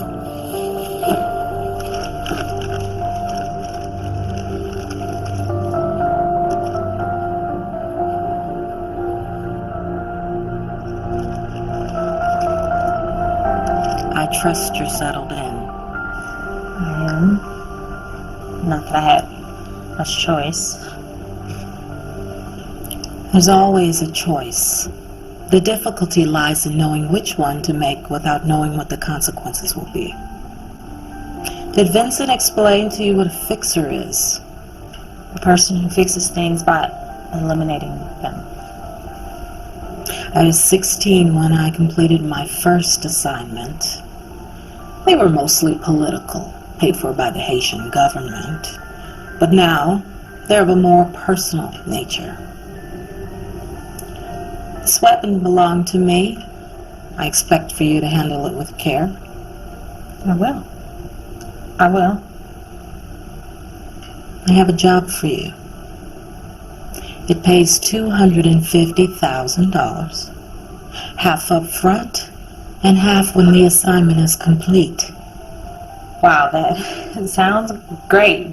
I trust you're settled in. Not that I had much choice. There's always a choice. The difficulty lies in knowing which one to make without knowing what the consequences will be. Did Vincent explain to you what a fixer is? A person who fixes things by eliminating them. I was 16 when I completed my first assignment. They were mostly political, paid for by the Haitian government. But now, they're of a more personal nature. This weapon belonged to me. I expect for you to handle it with care. I will. I have a job for you. It pays $250,000. Half up front and half when the assignment is complete. Wow, that sounds great.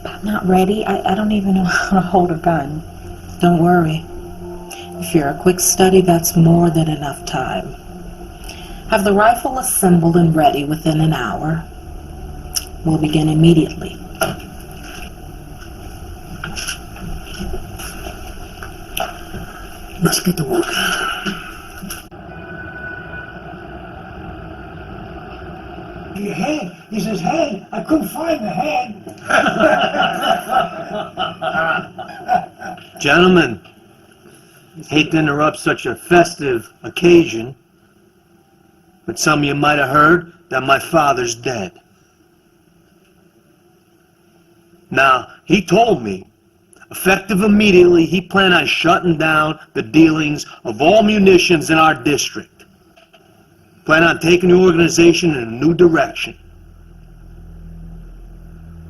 But I'm not ready. I don't even know how to hold a gun. Don't worry. If you're a quick study, that's more than enough time. Have the rifle assembled and ready within an hour. We'll begin immediately. Let's get to work. Your hand. He says, hand. I couldn't find the hand. Gentlemen, hate to interrupt such a festive occasion, but some of you might have heard that my father's dead. Now, he told me, effective immediately, he planned on shutting down the dealings of all munitions in our district. Plan on taking the organization in a new direction.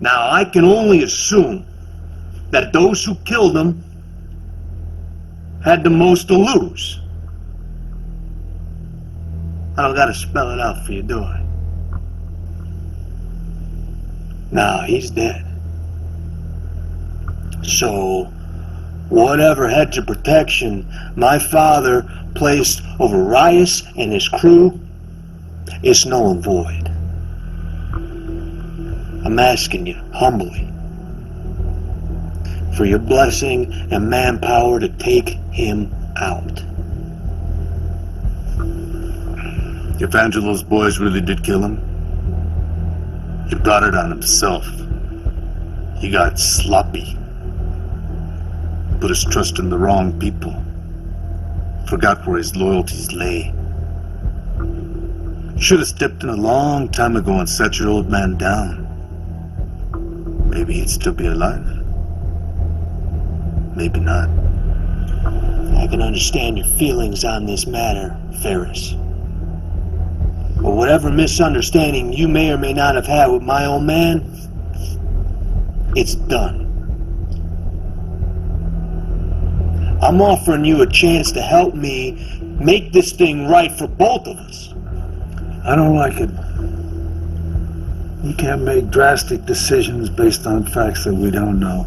Now, I can only assume that those who killed him had the most to lose. I don't gotta spell it out for you, do I? Now, he's dead. So, whatever hedge of protection my father placed over Rias and his crew is null and void. I'm asking you, humbly, for your blessing and manpower to take him out. If Angelo's boys really did kill him, he brought it on himself. He got sloppy. Put his trust in the wrong people. Forgot where his loyalties lay. Should have stepped in a long time ago and set your old man down. Maybe he'd still be alive. Maybe not. I can understand your feelings on this matter, Ferris. But whatever misunderstanding you may or may not have had with my old man, it's done. I'm offering you a chance to help me make this thing right for both of us. I don't like it. You can't make drastic decisions based on facts that we don't know.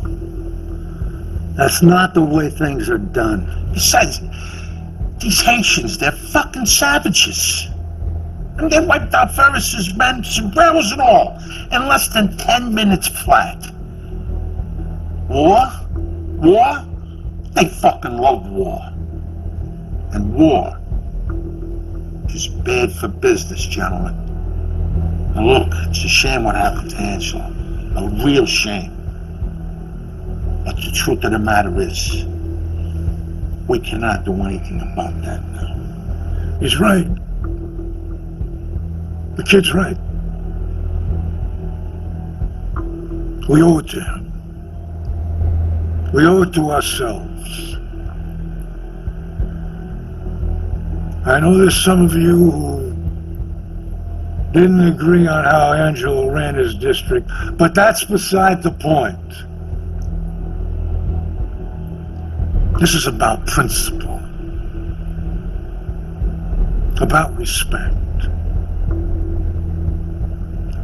That's not the way things are done. Besides, these Haitians, they're fucking savages. And they wiped out Ferris's men, sombreros and all, in less than 10 minutes flat. War? War? They fucking love war. And war is bad for business, gentlemen. And look, it's a shame what happened to Angela. A real shame. But the truth of the matter is, we cannot do anything about that now. He's right. The kid's right. We owe it to him. We owe it to ourselves. I know there's some of you who didn't agree on how Angelo ran his district, but that's beside the point. This is about principle, about respect.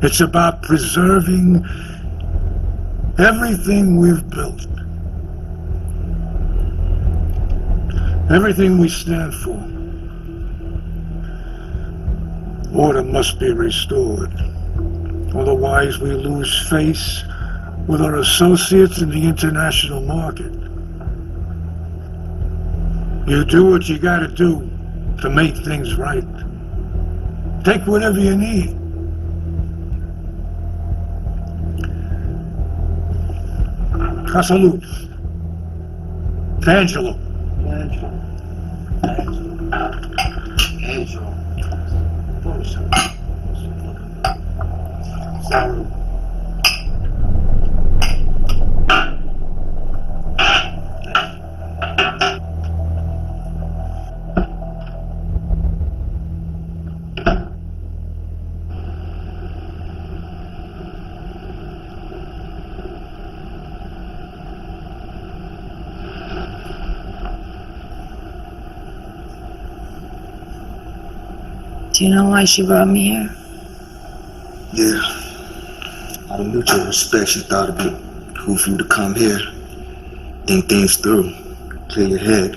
It's about preserving everything we've built, everything we stand for. Order must be restored. Otherwise, we lose face with our associates in the international market. You do what you gotta do to make things right. Take whatever you need. Salute. Angelo. Angelo. Salute. Do you know why she brought me here? Yeah. Out of mutual respect, she thought it'd be cool for you to come here, think things through, clear your head.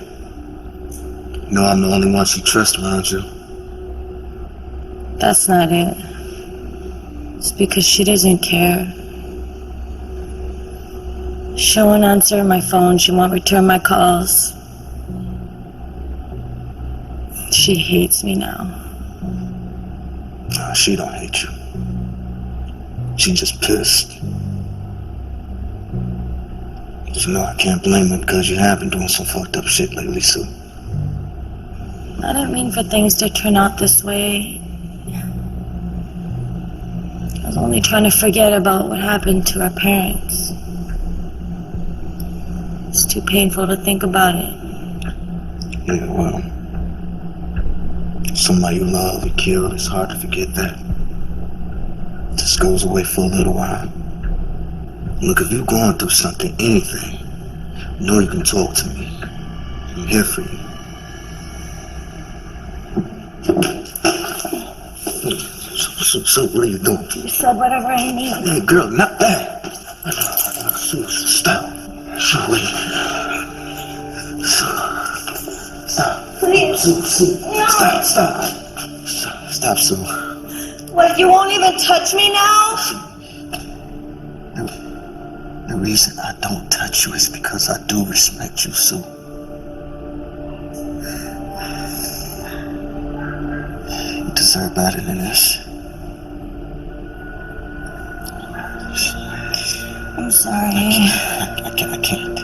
You know I'm the only one she trusts around you. That's not it. It's because she doesn't care. She won't answer my phone. She won't return my calls. She hates me now. Nah, she don't hate you. She just pissed. But you know, I can't blame her because you have been doing some fucked up shit lately, Sue. I don't mean for things to turn out this way. I was only trying to forget about what happened to our parents. It's too painful to think about it. Yeah, well, somebody you love and killed, it's hard to forget that. It just goes away for a little while. Look, if you're going through something, anything, you know you can talk to me. I'm here for you. So what are you doing? You said whatever I need. Hey, girl, not that. Sue, stop. Sue, wait. Stop. Please. Sue. No. Stop, Sue. What, you won't even touch me now? The reason I don't touch you is because I do respect you, Sue. You deserve better than this. I'm sorry. I can't.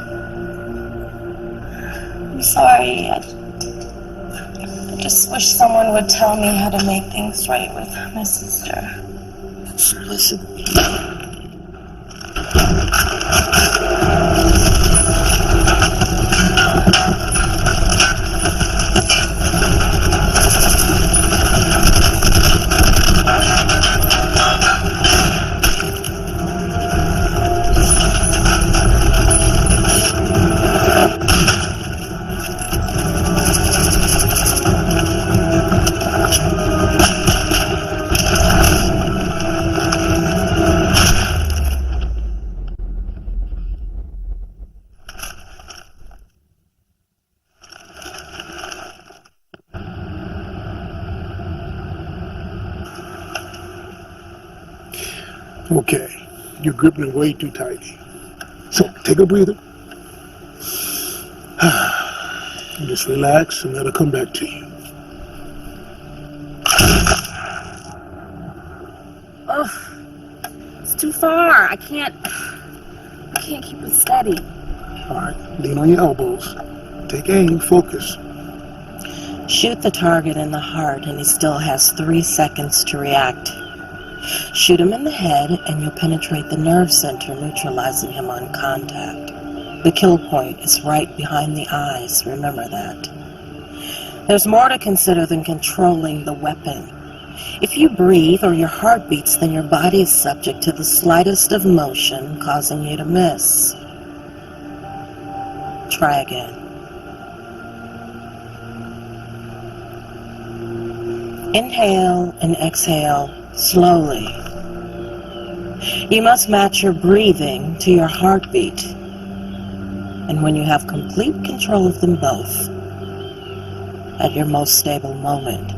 I'm sorry. I just wish someone would tell me how to make things right with my sister. So listen to me. Okay, you're gripping it way too tightly. So, take a breather. And just relax and let it come back to you. Oh, it's too far. I can't keep it steady. Alright, lean on your elbows. Take aim, focus. Shoot the target in the heart and he still has 3 seconds to react. Shoot him in the head and you'll penetrate the nerve center, neutralizing him on contact. The kill point is right behind the eyes, remember that. There's more to consider than controlling the weapon. If you breathe or your heart beats, then your body is subject to the slightest of motion, causing you to miss. Try again. Inhale and exhale slowly. You must match your breathing to your heartbeat. And when you have complete control of them both, at your most stable moment,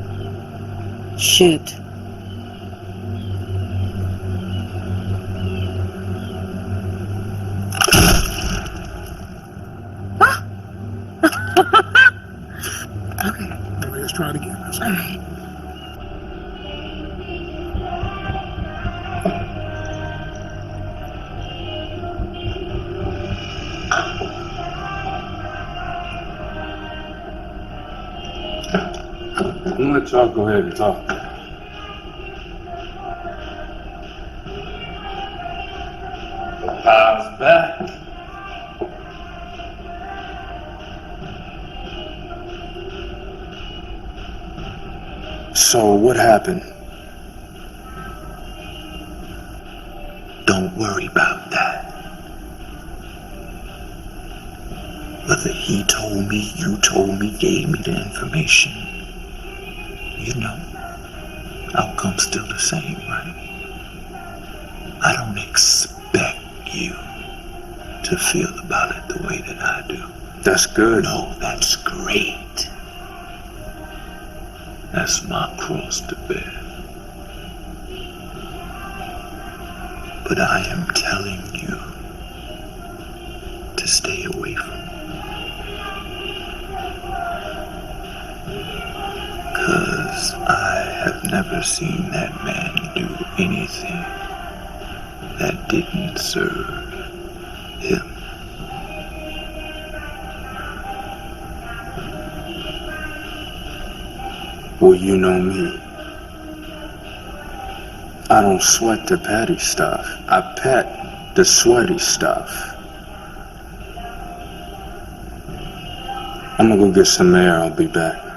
shoot. Okay, let's try it again. All right. I'm gonna let y'all go ahead and talk. How's back? So what happened? Don't worry about that. Whether he told me, you told me, gave me the information, you know, outcome's still the same, right? I don't expect you to feel about it the way that I do. That's good. No, that's great. That's my cross to bear. But I am telling you to stay away from me. 'Cause I have never seen that man do anything that didn't serve him. Well, you know me. I don't sweat the petty stuff. I pet the sweaty stuff. I'm gonna go get some air. I'll be back.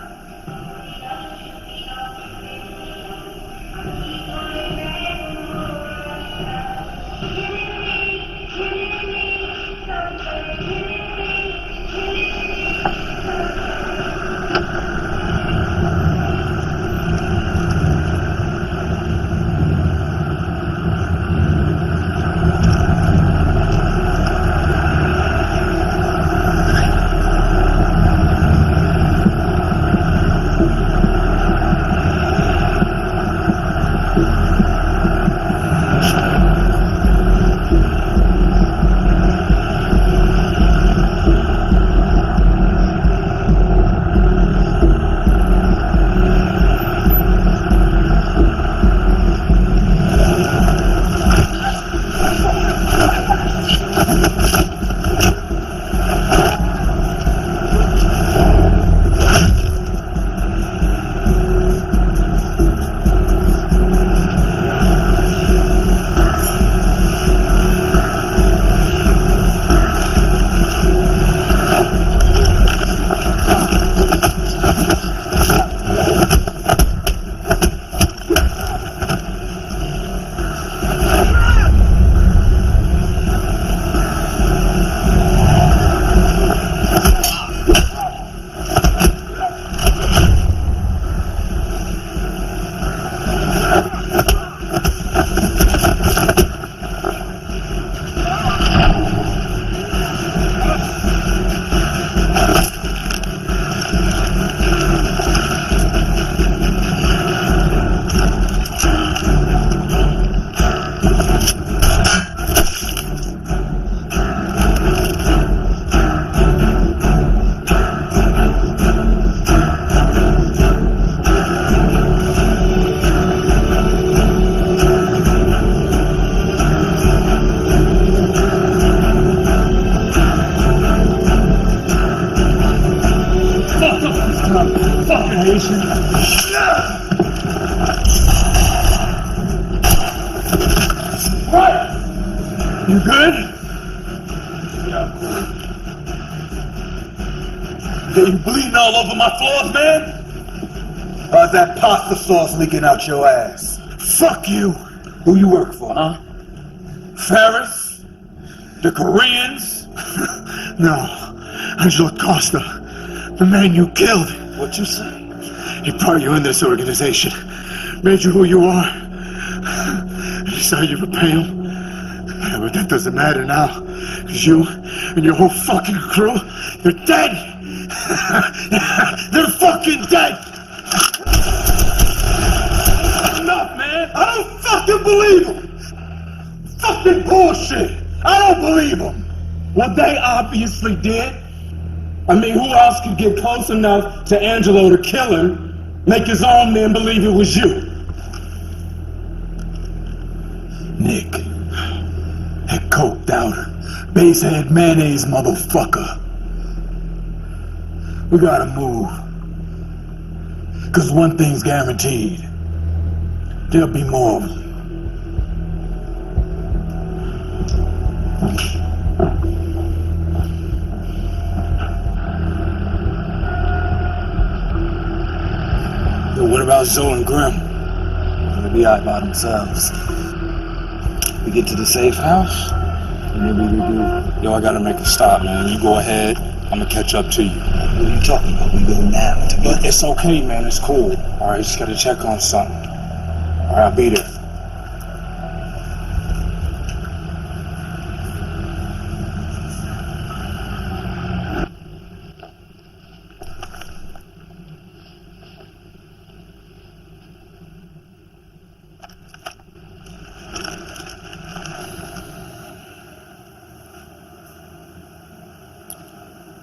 You good? Yeah, you bleeding all over my floors, man? How's that pasta sauce leaking out your ass? Fuck you! Who you work for, huh? Ferris? The Koreans? No, Angelo Costa, the man you killed. What you say? He brought you in this organization, made you who you are. He saw you repay him. But that doesn't matter now, because you and your whole fucking crew, you're dead! They're fucking dead! Enough, man! I don't fucking believe him! Fucking bullshit! I don't believe him! Well, they obviously did. I mean, who else could get close enough to Angelo to kill him, make his own men believe it was you? Nick. That coked out, basehead mayonnaise motherfucker. We gotta move. Cause one thing's guaranteed. There'll be more of them. Yo, what about Zoe and Grim? They'll be out by themselves. We get to the safe house, and then we do. Yo, I gotta make a stop, man. You go ahead. I'm gonna catch up to you. What are you talking about? We go now. But it's okay, man. It's cool. All right, just gotta check on something. All right, I'll be there.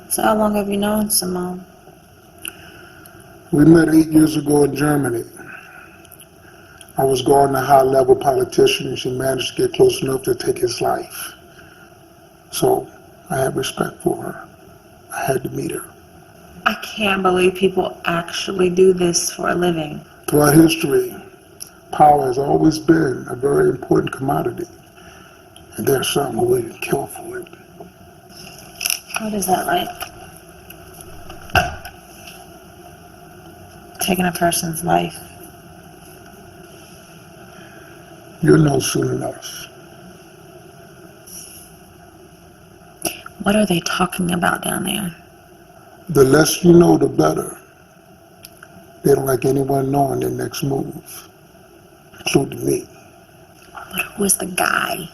So how long have you known Simone? We met 8 years ago in Germany. I was guarding a high-level politician, and she managed to get close enough to take his life. So I had respect for her. I had to meet her. I can't believe people actually do this for a living. Throughout history, power has always been a very important commodity. And there's some who will kill for it. What is that like? Taking a person's life. You'll know soon enough. What are they talking about down there? The less you know, the better. They don't like anyone knowing their next move, including me. But who is the guy?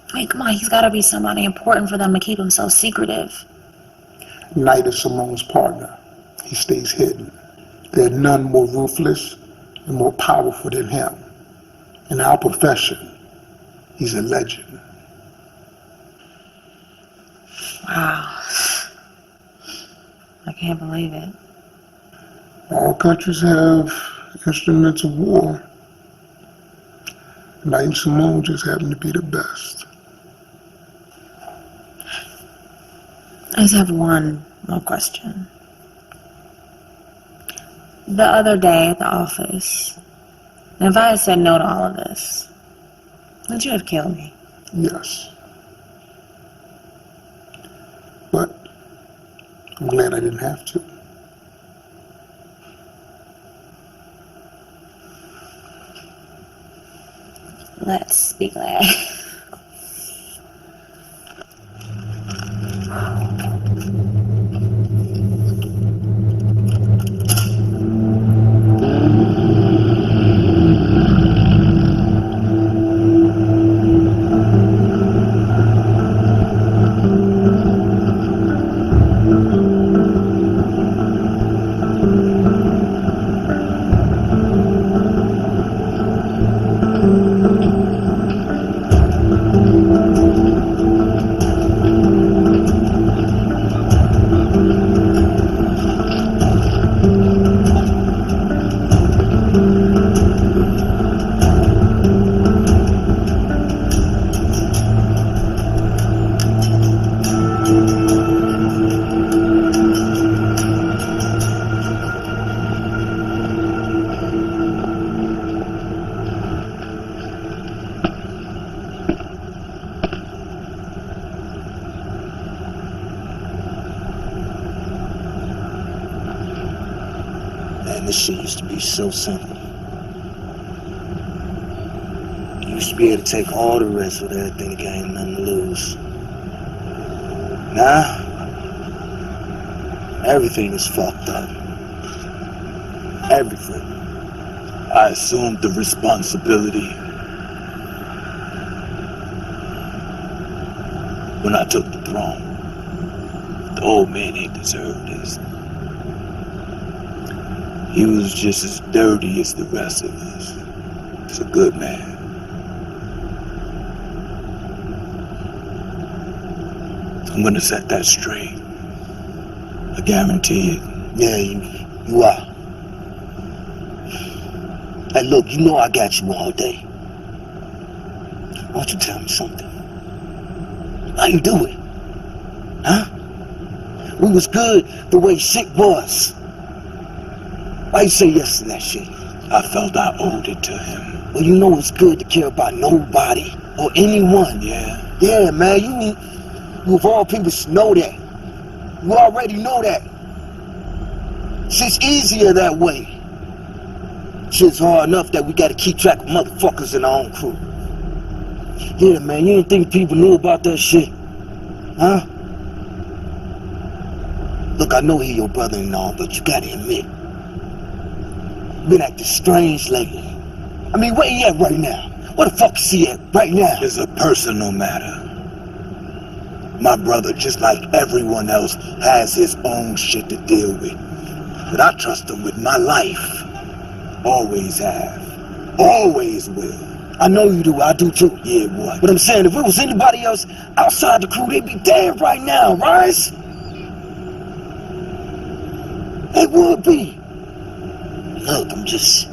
I mean, come on, he's got to be somebody important for them to keep him so secretive. Knight is Simone's partner. He stays hidden. There are none more ruthless and more powerful than him. In our profession, he's a legend. Wow. I can't believe it. All countries have instruments of war. Knight and Simone just happen to be the best. I just have one more question. The other day at the office, if I had said no to all of this, would you have killed me? Yes. But I'm glad I didn't have to. Let's be glad. Man, this shit used to be so simple. You used to be able to take all the risks with everything, the game, nothing to lose. Now, everything is fucked up. Everything. I assumed the responsibility when I took the throne. The old man ain't deserved this. He was just as dirty as the rest of us. He's a good man. I'm gonna set that straight. I guarantee it. Yeah, you are. Hey, look, you know I got you all day. Why don't you tell me something? How you do it? Huh? We was good the way shit was. Why you say yes to that shit? I felt I owed it to him. Well, you know it's good to care about nobody or anyone. Yeah. Yeah, man, you of all people should know that. You already know that. Shit's easier that way. Shit's hard enough that we gotta keep track of motherfuckers in our own crew. Yeah, man, you didn't think people knew about that shit? Huh? Look, I know he your brother and all, but you gotta admit, been acting strange lately. I mean, where he at right now? Where the fuck is he at right now? It's a personal matter. My brother, just like everyone else, has his own shit to deal with. But I trust him with my life. Always have. Always will. I know you do, I do too. Yeah, what? But I'm saying, if it was anybody else outside the crew, they'd be dead right now, right? They would be. Look, I'm just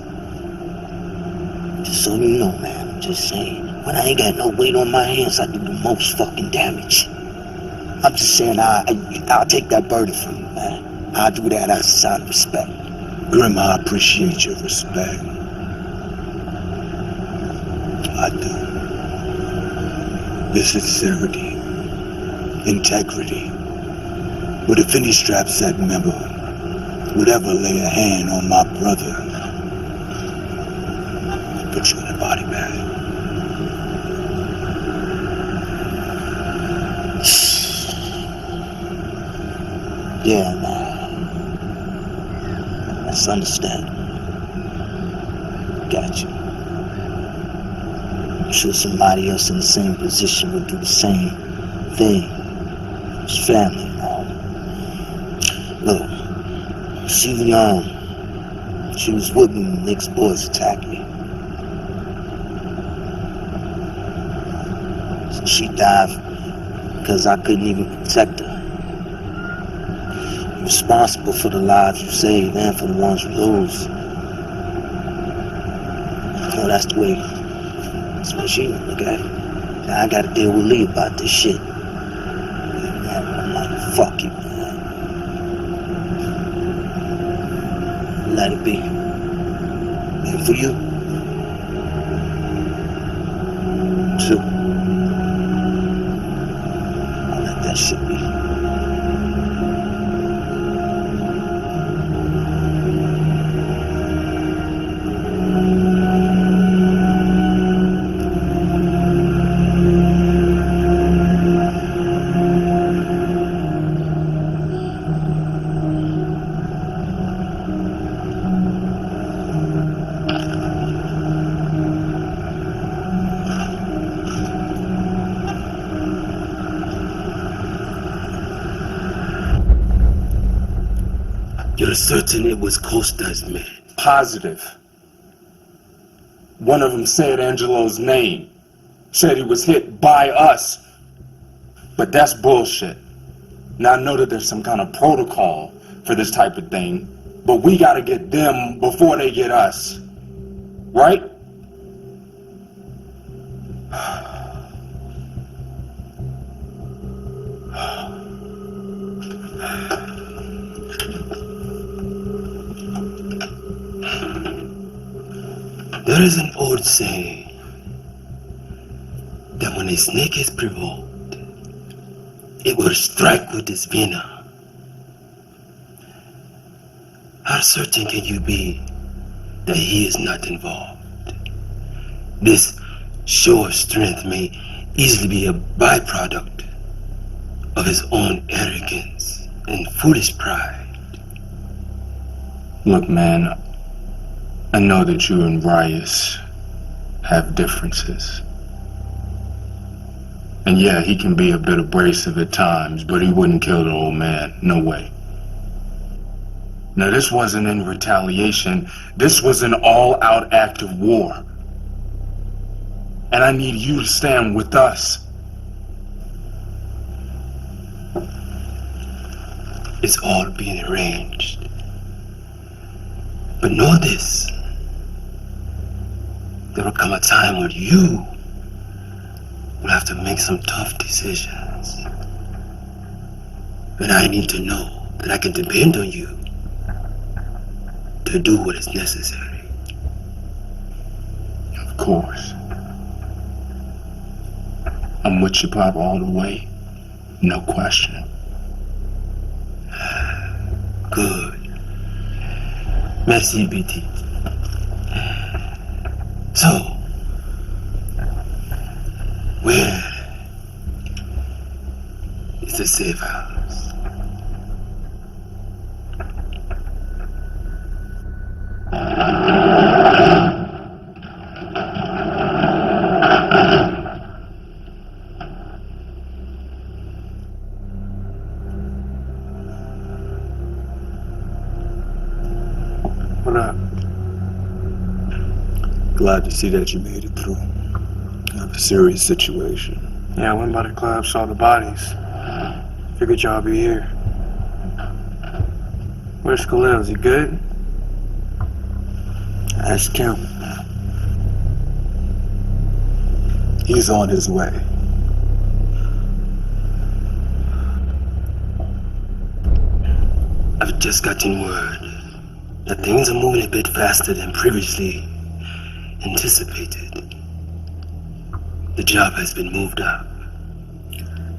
Just so you know, man, I'm just saying. When I ain't got no weight on my hands, I do the most fucking damage. I'm just saying, I'll take that burden from you, man. I'll do that as a sign of respect. Grim, I appreciate your respect. I do. Your sincerity, integrity. But if any strap-set member would ever lay a hand on my brother, I'll put you in a body bag. Yeah, man. That's understandable. Got you. I'm sure somebody else in the same position would do the same thing. It's family, man. Look, she was with me when Nick's boys attacked me. So she died because I couldn't even protect her. You're responsible for the lives you save and for the ones you lose. So that's the way she look at it. Now I gotta deal with Lee about this shit. I'm like, fuck you, man. Let it be. And for you, too. I'll let that shit be. You're certain it was Costa's men? Positive. One of them said Angelo's name. Said he was hit by us. But that's bullshit. Now I know that there's some kind of protocol for this type of thing, but we gotta get them before they get us. Right? There is an old saying that when a snake is provoked, it will strike with its venom. How certain can you be that he is not involved? This show of strength may easily be a byproduct of his own arrogance and foolish pride. Look, man, I know that you and Rias have differences. And yeah, he can be a bit abrasive at times, but he wouldn't kill the old man. No way. Now, this wasn't in retaliation. This was an all-out act of war. And I need you to stand with us. It's all being arranged. But know this. There will come a time when you will have to make some tough decisions. And I need to know that I can depend on you to do what is necessary. Of course. I'm with you, Pop, all the way. No question. Good. Merci, BT. So, where is the safe house? What up? Glad to see that you made it through. Kind of a serious situation. Yeah, I went by the club, saw the bodies. Figured y'all be here. Where's Khalil? Is he good? Ask him. He's on his way. I've just gotten word that things are moving a bit faster than previously anticipated. The job has been moved up.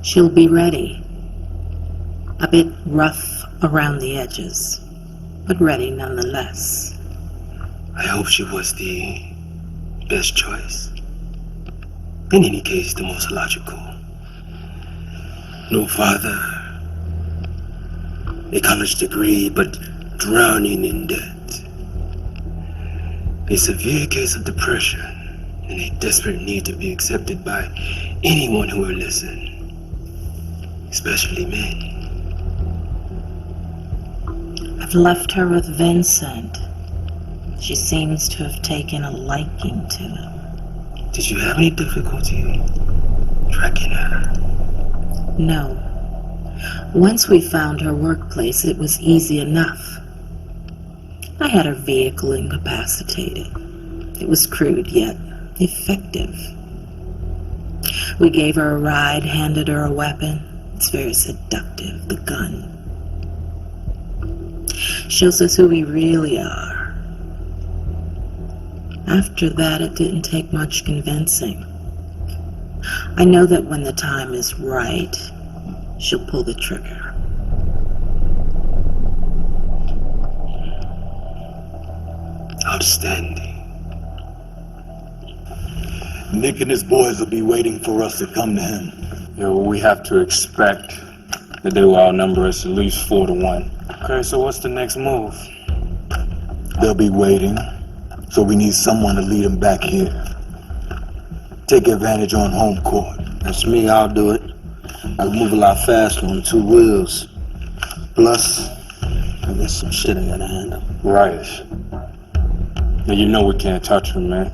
She'll be ready. A bit rough around the edges, but ready nonetheless. I hope she was the best choice. In any case, the most logical. No father, a college degree, but drowning in debt. A severe case of depression and a desperate need to be accepted by anyone who will listen, especially men. I've left her with Vincent. She seems to have taken a liking to him. Did you have any difficulty tracking her? No. Once we found her workplace, it was easy enough. I had her vehicle incapacitated. It was crude, yet effective. We gave her a ride, handed her a weapon. It's very seductive, the gun. Shows us who we really are. After that, it didn't take much convincing. I know that when the time is right, she'll pull the trigger. Outstanding. Nick and his boys will be waiting for us to come to him. Yeah, well, we have to expect that they will outnumber us at least 4 to 1. Okay, so what's the next move? They'll be waiting, so we need someone to lead them back here. Take advantage on home court. That's me, I'll do it. I can move a lot faster on 2 wheels. Plus, I got some shit I gotta handle. Right. Now you know we can't touch him, man.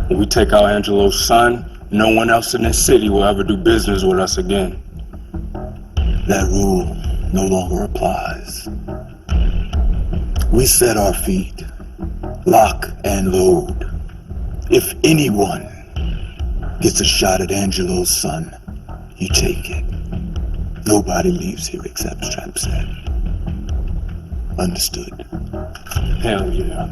When we take out Angelo's son, no one else in this city will ever do business with us again. That rule no longer applies. We set our feet, lock and load. If anyone gets a shot at Angelo's son, you take it. Nobody leaves here except Strap Set. Understood? Hell yeah.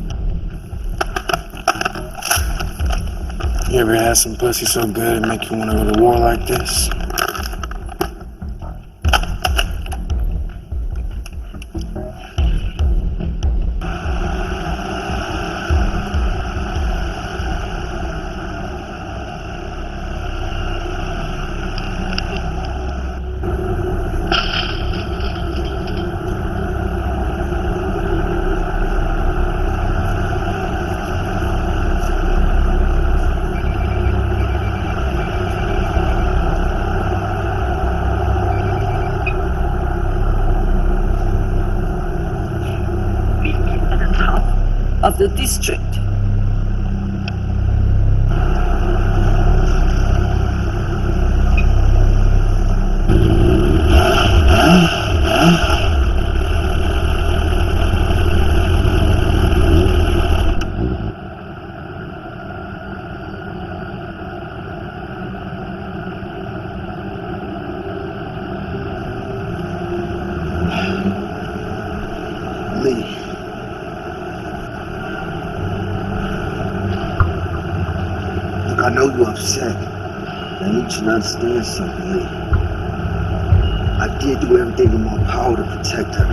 You ever had some pussy so good it make you want to go to war like this? Of the district. Lee. Look, I know you're upset. I need you to understand something, Lee. I did do everything in my power to protect her.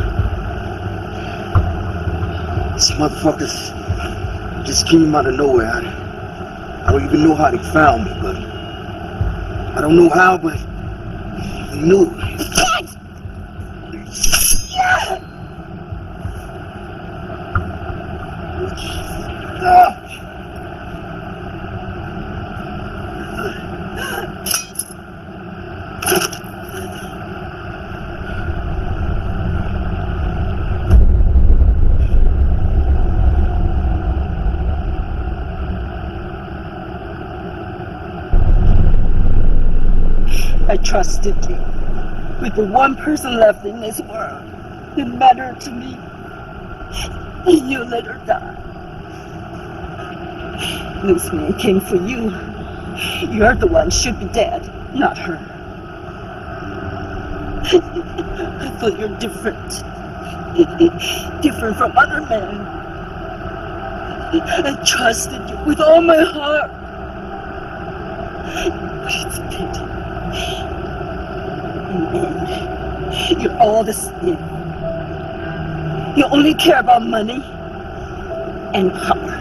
These motherfuckers just came out of nowhere. I don't even know how they found me, but I don't know how, but they knew. I trusted you with the one person left in this world that mattered to me. And you let her die. This man came for you. You're the one should be dead, not her. I thought you're different. Different from other men. I trusted you with all my heart. But it's a pity. In the end, you're all the same. You only care about money and power.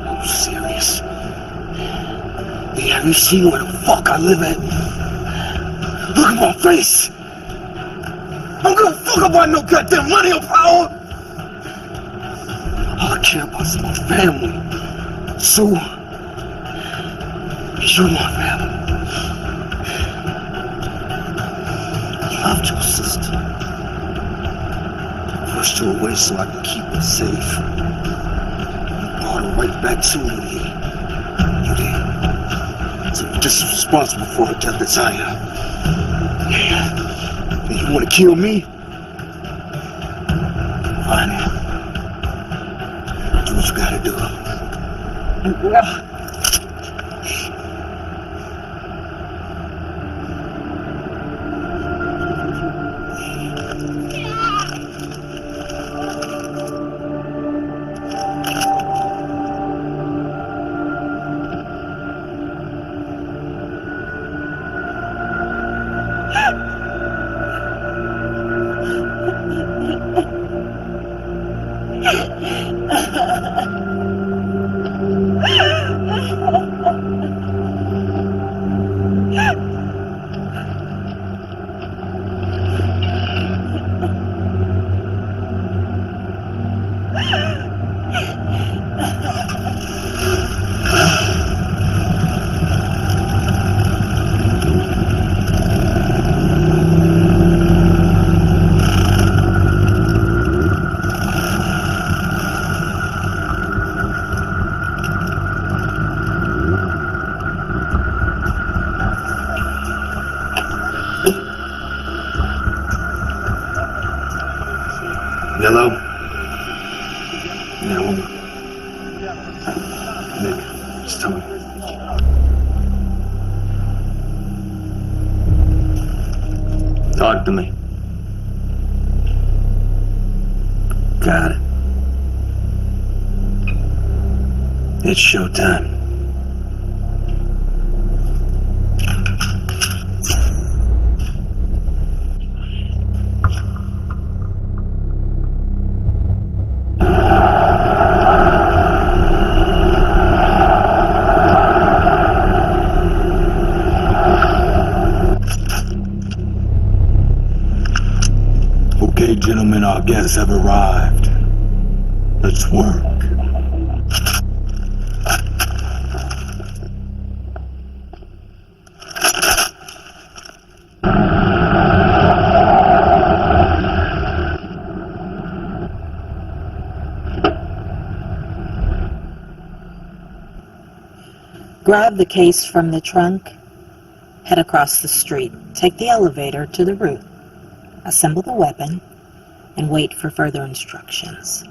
I'm serious. Hey, have you seen where the fuck I live at? Look at my face! I don't give a fuck about no goddamn money or power! All I care about is my family. So, you're my family. I loved your sister. Pushed her away so I could keep her safe. Brought her right back to me. You did. So you're just responsible for her death as I am. Yeah. And you want to kill me? Fine. Do what you gotta do. Hello? Yeah, well, Nick, just tell me. Talk to me. Got it. It's showtime. Okay, gentlemen, our guests have arrived. Let's work. Grab the case from the trunk, head across the street, take the elevator to the route, assemble the weapon, and wait for further instructions.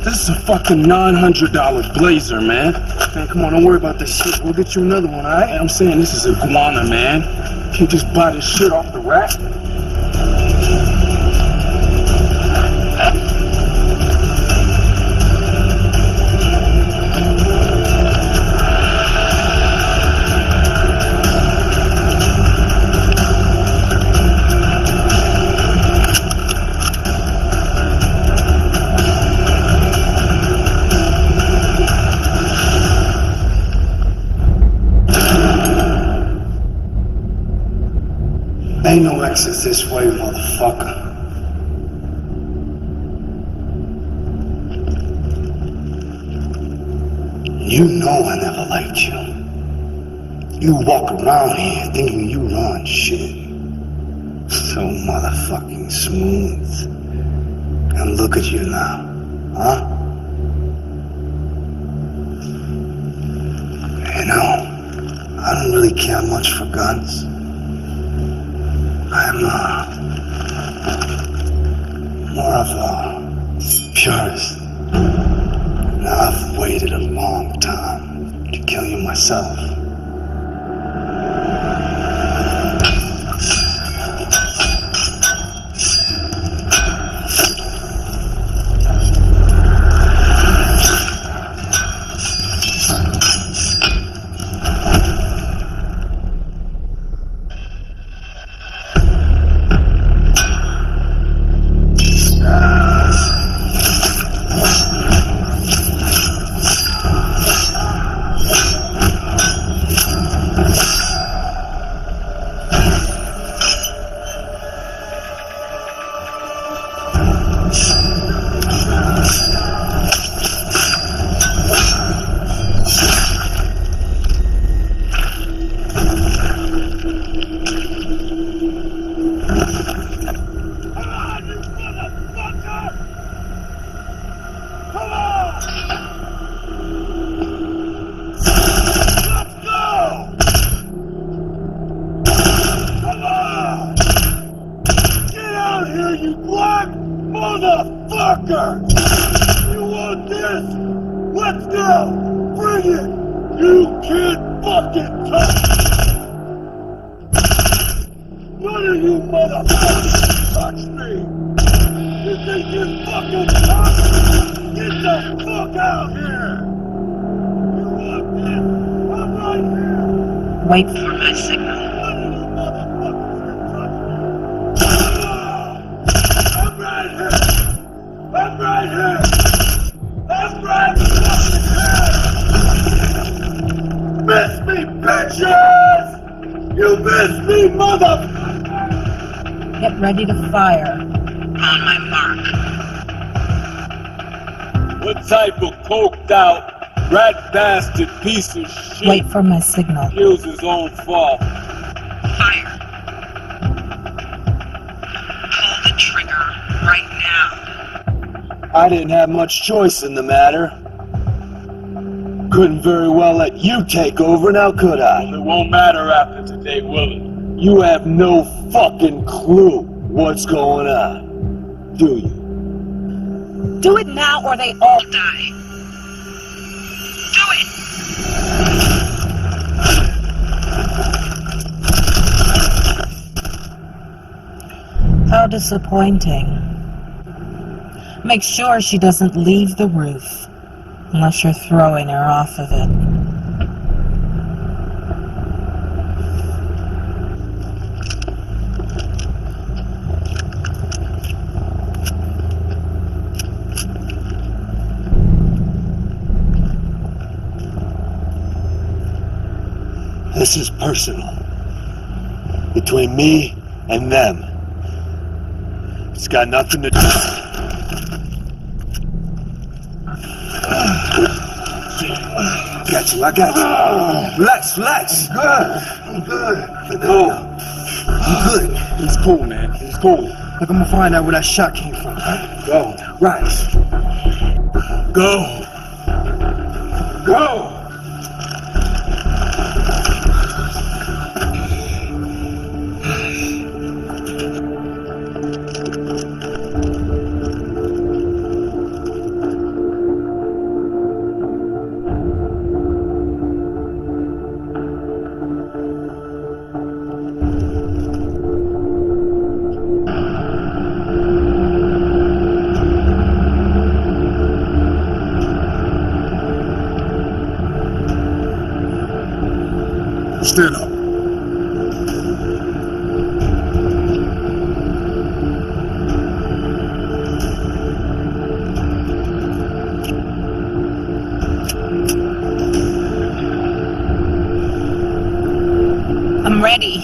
This is a fucking $900 blazer, man. Man, come on, don't worry about this shit. We'll get you another one, alright? I'm saying this is iguana, man. Can't just buy this shit off the rack. Ain't no exit this way, motherfucker. You know I never liked you. You walk around here thinking you run shit. So motherfucking smooth. And look at you now, huh? You know, I don't really care much for guns. I'm more of a purist. Now, I've waited a long time to kill you myself. Wait for my signal. I'm right here! I'm right here! I'm right here! Miss me, bitches! You miss me, motherfucker! Get ready to fire. On my mark. What type of coked out, rat bastard piece of shit Wait for my signal. kills his own father? Fire. Pull the trigger right now. I didn't have much choice in the matter. Couldn't very well let you take over, now could I? It won't matter after today, will it? You have no fucking clue what's going on, do you? Do it now or they all die. Do it! How disappointing. Make sure she doesn't leave the roof, unless you're throwing her off of it. This is personal. Between me and them. It's got nothing to do. I got you. Relax. I'm good. Cool. I'm good. It's cool, man. It's cool. Look, I'm gonna find out where that shot came from. Go. Rise. Go. Go. Stand up. I'm ready.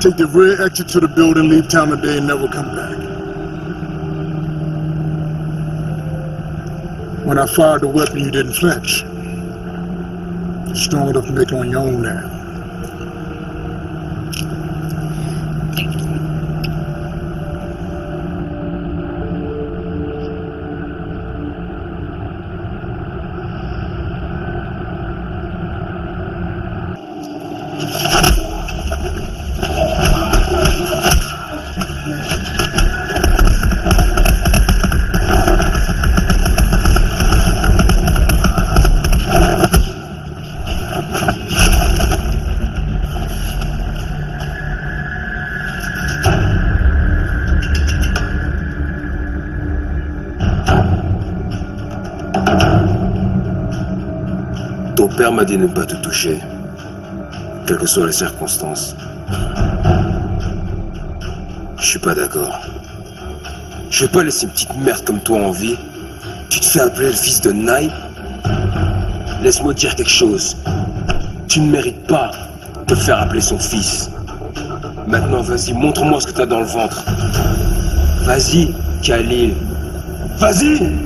Take the rear exit to the building, leave town today, and never come back. When I fired the weapon, you didn't flinch. You're strong enough to make it on your own now. Ton père m'a dit de ne pas te toucher, quelles que soient les circonstances. Je suis pas d'accord. Je vais pas laisser une petite merde comme toi en vie. Tu te fais appeler le fils de Nye. Laisse-moi dire quelque chose. Tu ne mérites pas de te faire appeler son fils. Maintenant, vas-y, montre-moi ce que t'as dans le ventre. Vas-y, Khalil. Vas-y!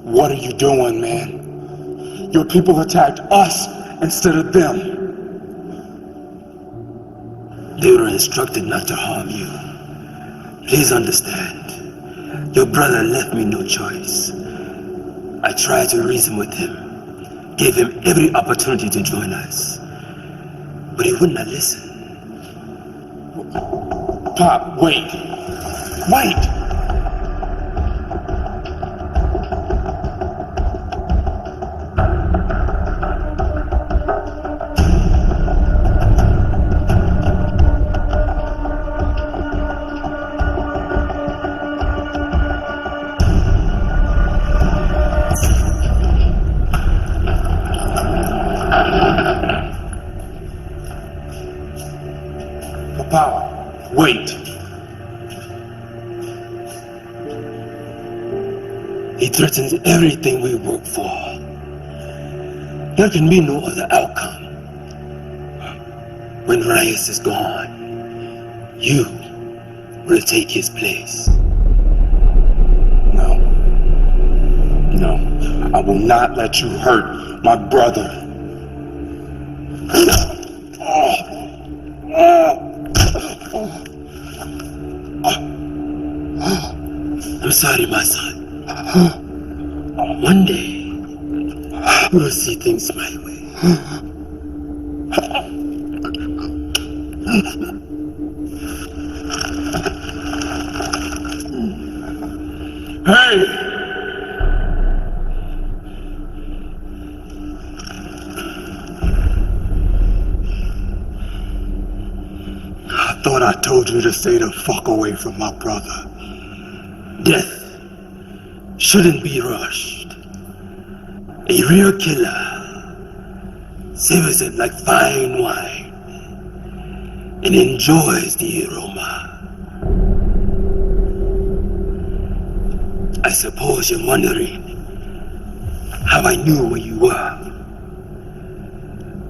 What are you doing, man? Your people attacked us instead of them. They were instructed not to harm you. Please understand. Your brother left me no choice. I tried to reason with him, gave him every opportunity to join us, but he would not listen. Pop, wait. Wait! Papa, wait. He threatens everything we work for. There can be no other outcome. When Rice is gone, you will take his place. No. No. I will not let you hurt my brother. I'm sorry, my son. One day, you will see things my way. Hey! I thought I told you to stay the fuck away from my brother. Death shouldn't be rushed. A real killer savors it like fine wine and enjoys the aroma. I suppose you're wondering how I knew where you were.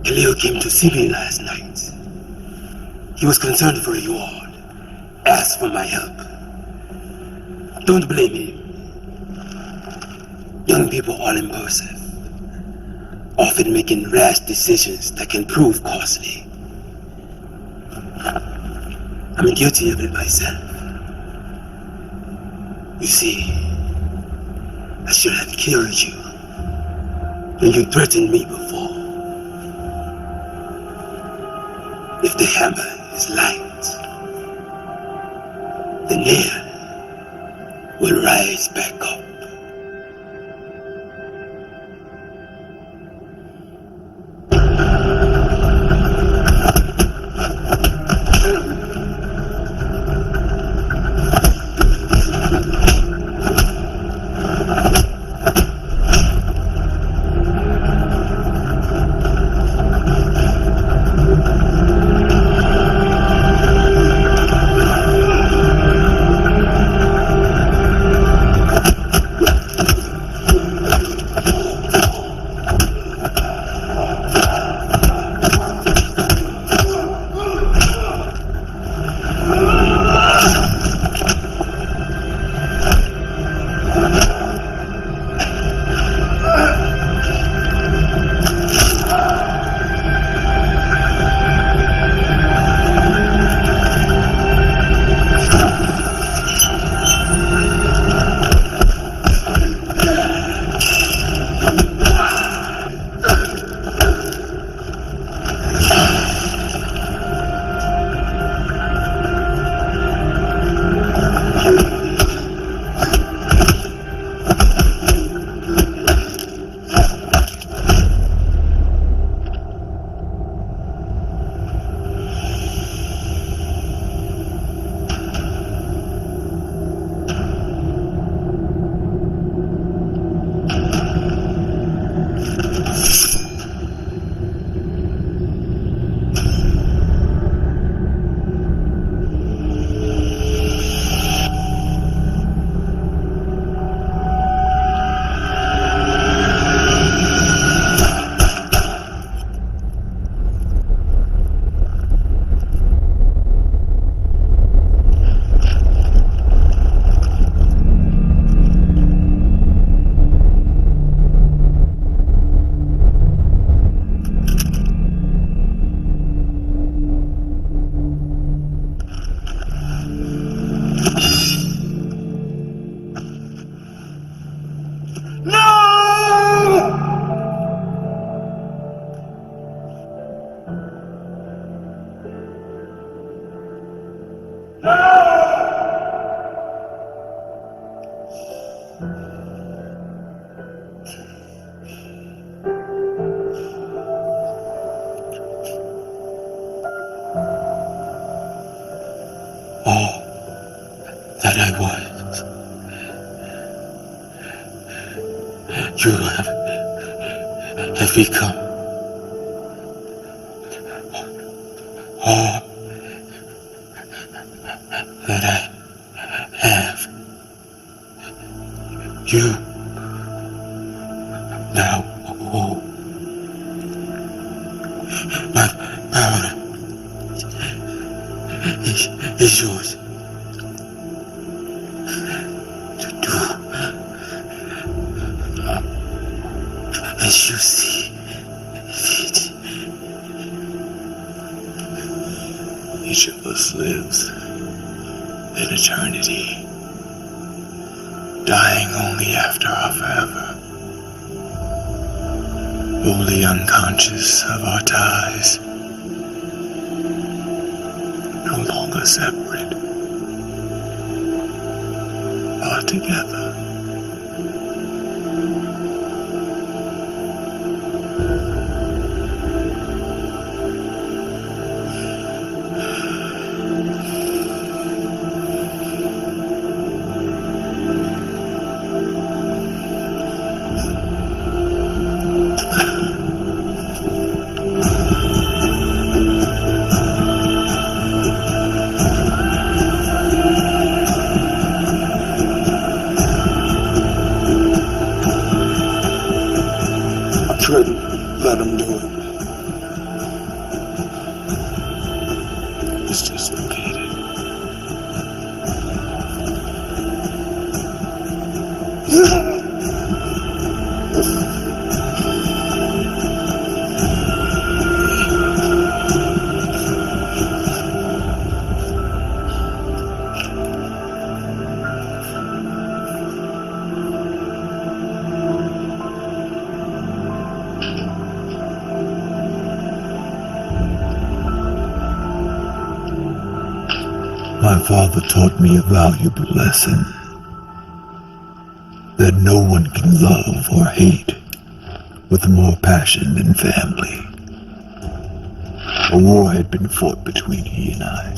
Khalil came to see me last night. He was concerned for you all, asked for my help. Don't blame him. Young people are impulsive, often making rash decisions that can prove costly. I'm guilty of it myself. You see, I should have killed you when you threatened me before. If the hammer is light, the nail will rise back up. All that I was, you have become. All that I have, you now hold. My power is yours to do as you see fit. Each of us lives in eternity, dying only after our forever, wholly unconscious of our ties, no longer separate, or together. Couldn't let him do it. It's dislocated. My father taught me a valuable lesson, that no one can love or hate with more passion than family. A war had been fought between he and I,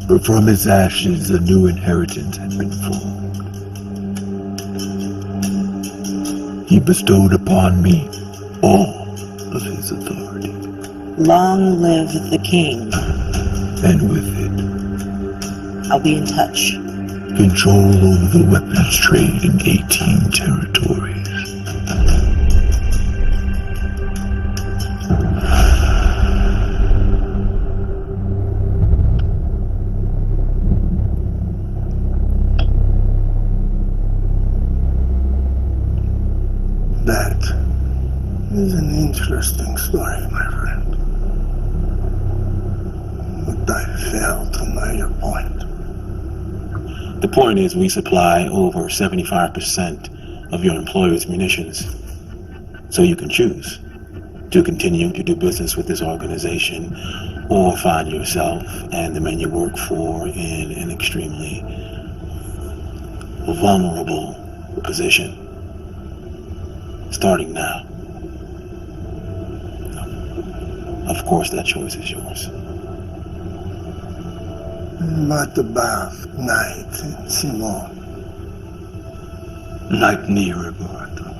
but from his ashes a new inheritance had been formed. He bestowed upon me all of his authority, Long live the king. and with it, I'll be in touch. control over the weapons trade in 18 territories. That is an interesting story, my friend. But I fail to know your point. The point is we supply over 75% of your employer's munitions. So you can choose to continue to do business with this organization or find yourself and the men you work for in an extremely vulnerable position. Starting now. Of course, that choice is yours. What about Knight and Simone? Night near Roberto.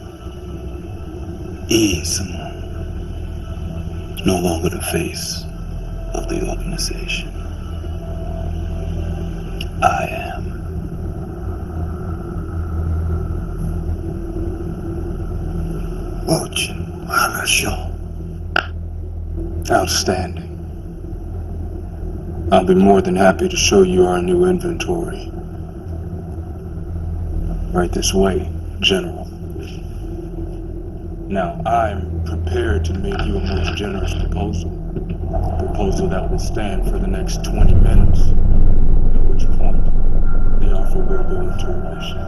Is no longer the face of the organization. I am. Очень хорошо. Outstanding. I'll be more than happy to show you our new inventory. Right this way, General. Now, I'm prepared to make you a most generous proposal. A proposal that will stand for the next 20 minutes, at which point the offer will go into remission.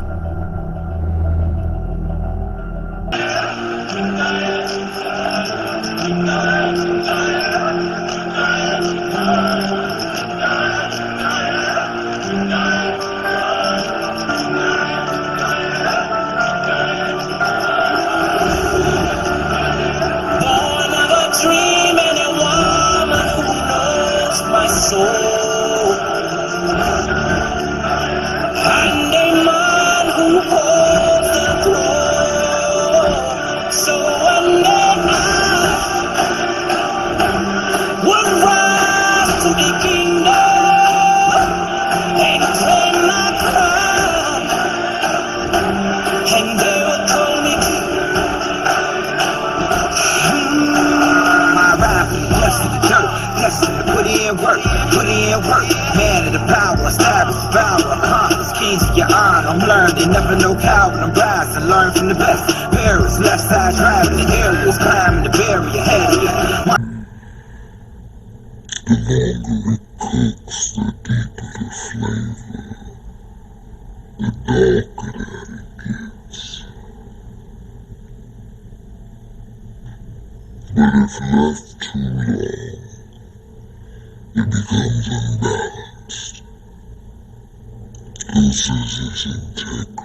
Born of a dream and a woman who knows my soul, and a man who holds the throne. So one day I will rise to the kingdom and claim my crown, and they will call me My ride from blessed to the dirt, blessed to put in work, man of the power, You never know how when I'm rising, learn from the best. Paris, left side driving the areas, climbing the barrier, hell yeah. The longer it cooks, the deeper the flavor, the darker that it gets. But if left too long, it becomes unbalanced, loses its integrity.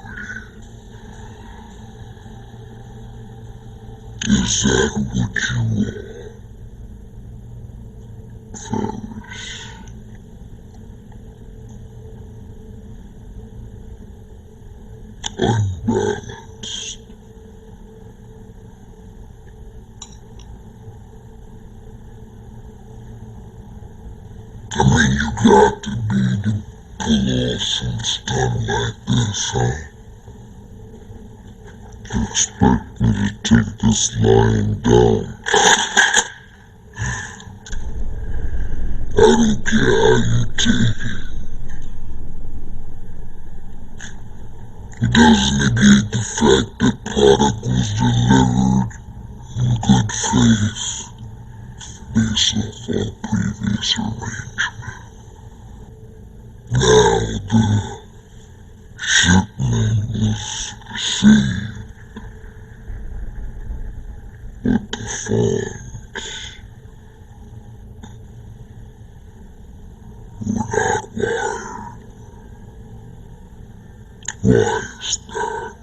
Is that what you are, Ferris? Unbalanced. I mean, you got to be to pull off some stunt like this, huh? You expect me to take this lying down? I don't care how you take it. It doesn't negate the fact that product was delivered in good faith based off our previous arrangement. Now the shipment was received, but the funds were not wired. Why is that?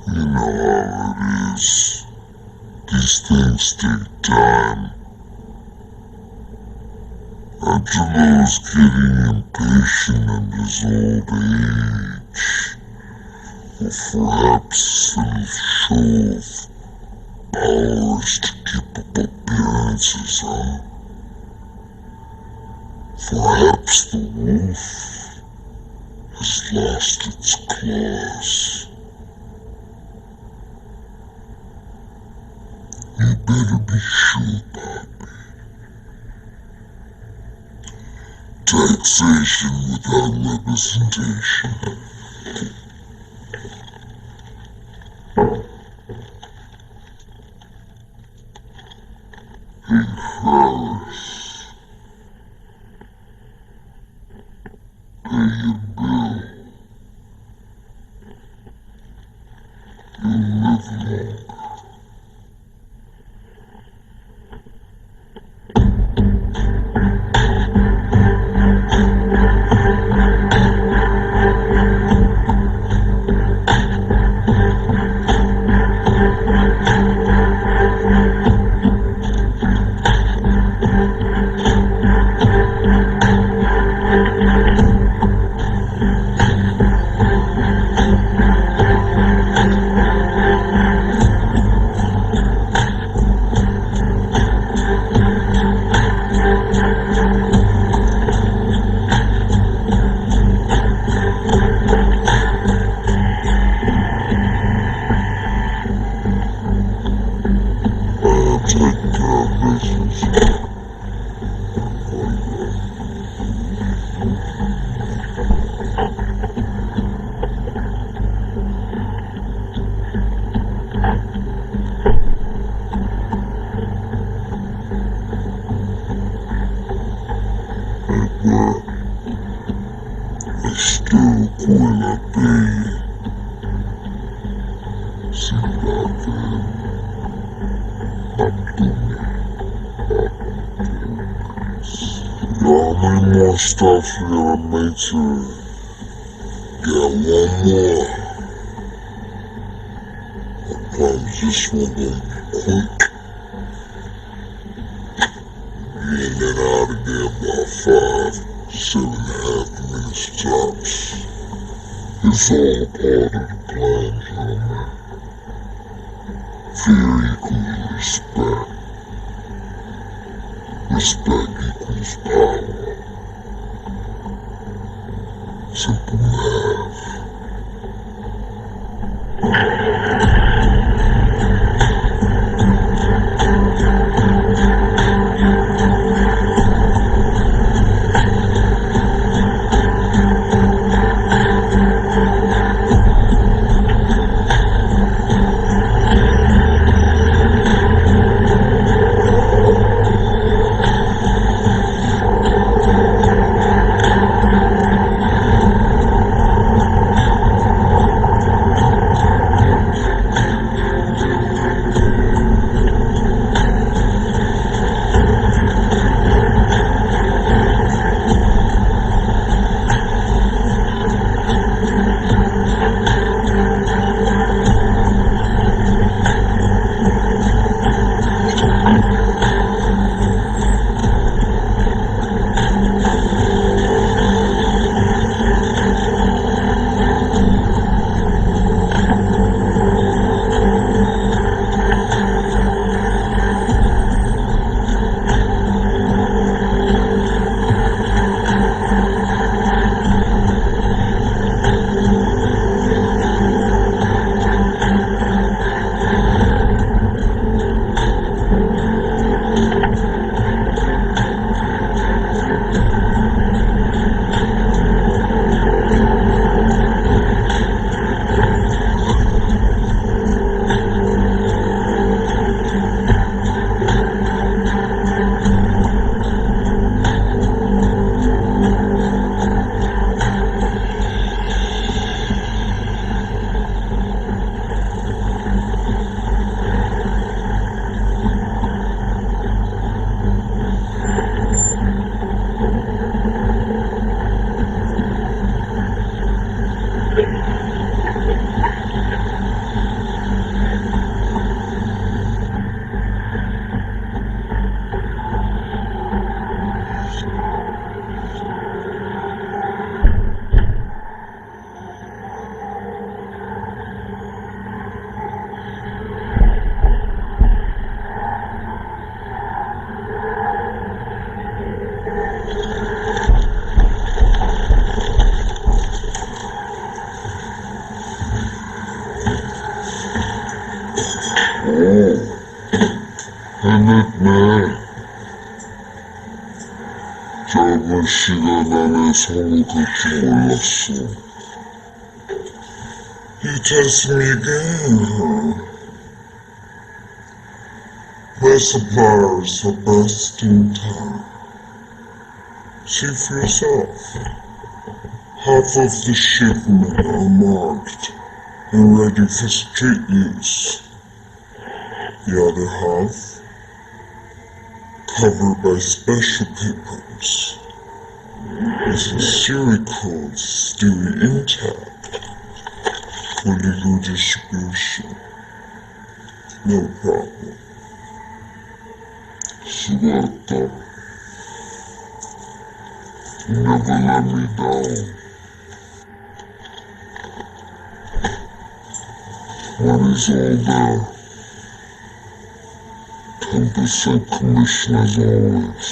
You know how it is. These things take time. Angelo's getting impatient in his old age. Or perhaps some show of powers to keep up appearances, huh? Perhaps the wolf has lost its claws. You better be sure about me. Taxation without representation. Hey, Ferris. Pay your bill. You'll live longer. Stuff you gotta make to get one more. I promise this one gonna be quick. Be in and out of there about 7.5 minutes tops. It's all part of the plan, gentlemen. Fear equals respect. Respect equals power. Simple math. 해냈네. 짧은 시간 안에 서로 그렇게 몰랐어. You test me again. My suppliers are bursting time. See for yourself. Half of the shipment are marked and ready for street use. The other half, covered by special papers, with the serial codes still intact for legal distribution. No problem. Suelta. You never let me down. Money's all there. 10% commission as always.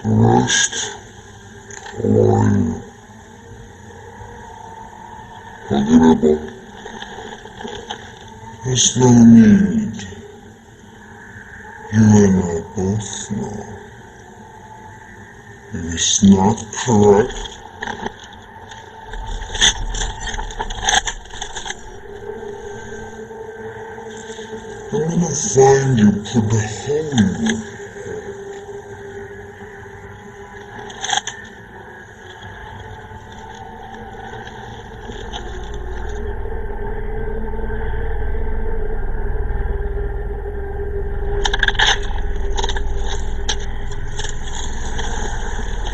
The rest, how are you? Forget. There's no need. You and I both know. If it's not correct, I'm gonna find you, put the hole in your head.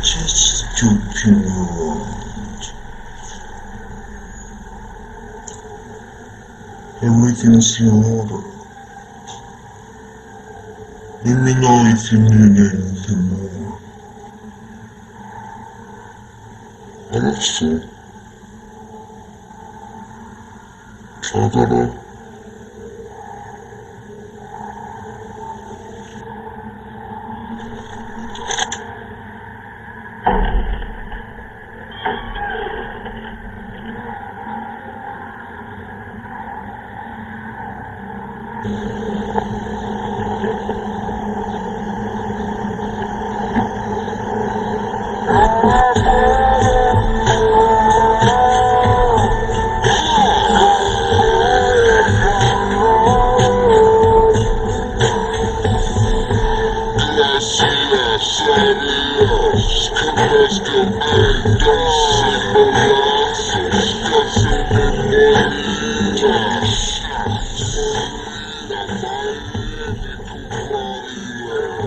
Just joking around. Everything's in order. Let me know if you need anything more. 알았어. 잘 가라.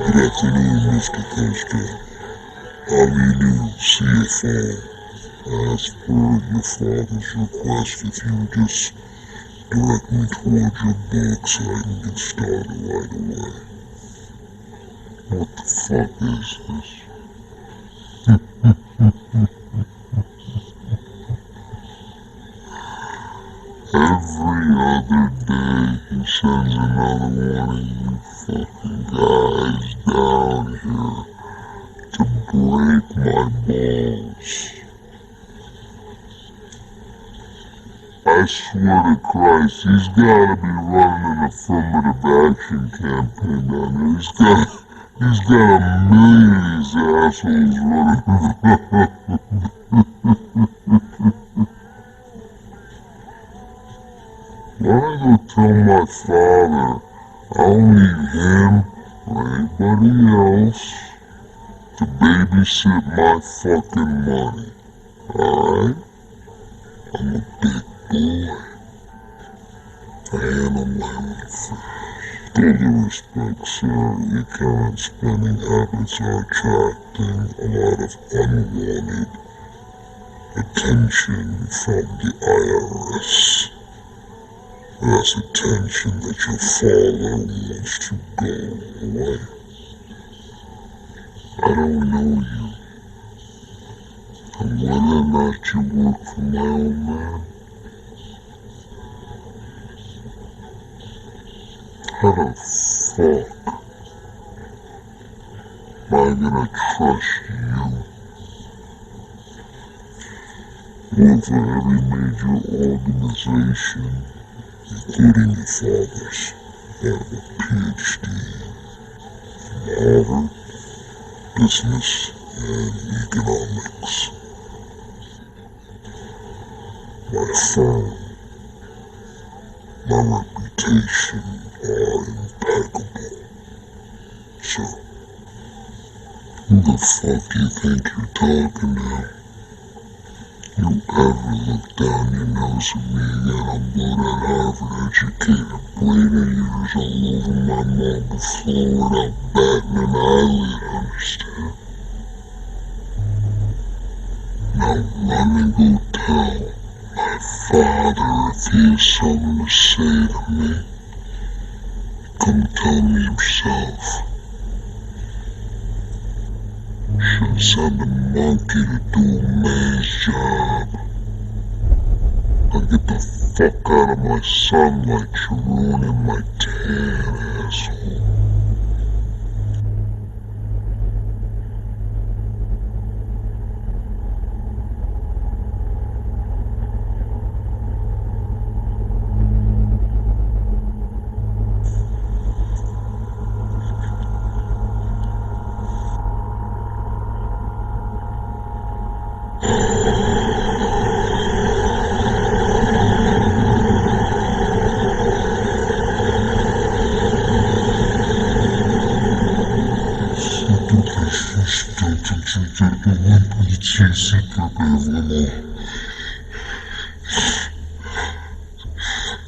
Good afternoon, Mr. Costa. Avenue CFO. As per your father's request, if you would just direct me towards your book so I can get started right away. What the fuck is this? Every other day he sends another one of you fucking guys down here to break my balls. I swear to Christ, he's gotta be running an affirmative action campaign down there. He's got a million of these assholes running. Why don't you tell my father I don't need him or anybody else to babysit my fucking money, alright? I'm a big boy. I handle my own affairs. With all due respect, sir, your current spending habits are attracting a lot of unwanted attention from the IRS. That's attention that your father wants to go away. I don't know you. And whether or not you work for my old man, how the fuck am I gonna trust you? Work for every major organization including your father's, have a PhD in Harvard, business, and economics. My firm, my reputation are impeccable. So, who the fuck do you think you're talking to? You ever look down your nose at me again, I'll blow that Harvard educated brain of yours all over my marble floor without batting an eyelid, understand? Now run and go tell my father if he has something to say to me. Come tell me himself. Should send a monkey to do a man's job. Now get the fuck out of my sunlight, you're ruining my tan, asshole.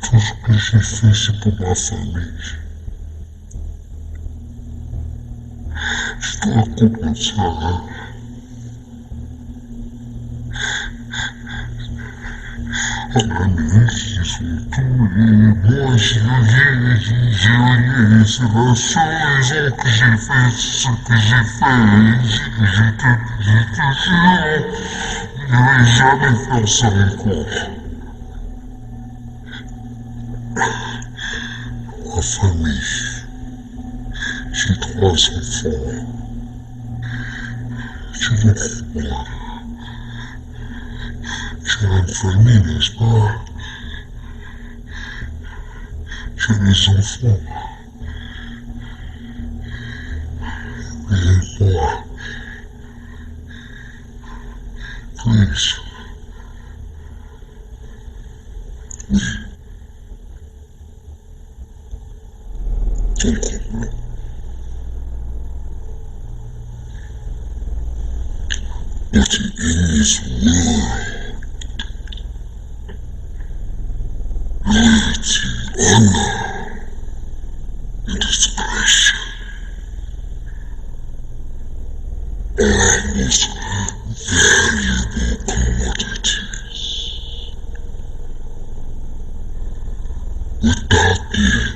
Tout ce que j'ai fait, c'est pour ma famille. Je te raconte ça, hein. C'est la seule raison que j'ai fait ce que j'ai fait. Je te jure, je vais jamais faire ça encore. Ma famille, j'ai 3 enfants. Tu le crois? Tu as une famille, n'est-ce pas? Tu as des enfants. Et moi, please. Oui. Ton complot. But in this world, loyalty, honor, and discretion are our most valuable commodities. Without them,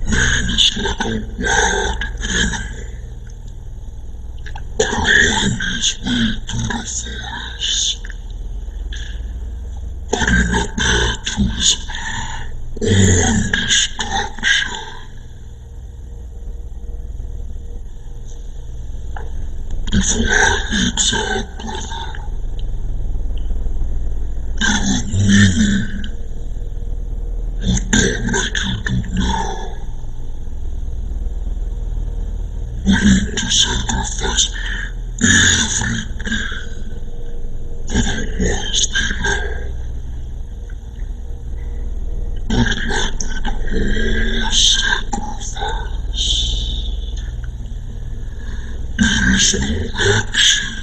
man is like a wild animal, clawing his way through the forest, putting a path to his own destruction. Before our heads out, brother, there were many who thought like you do now, willing to sacrifice everything for the ones they love. But like with all sacrifice, there is no action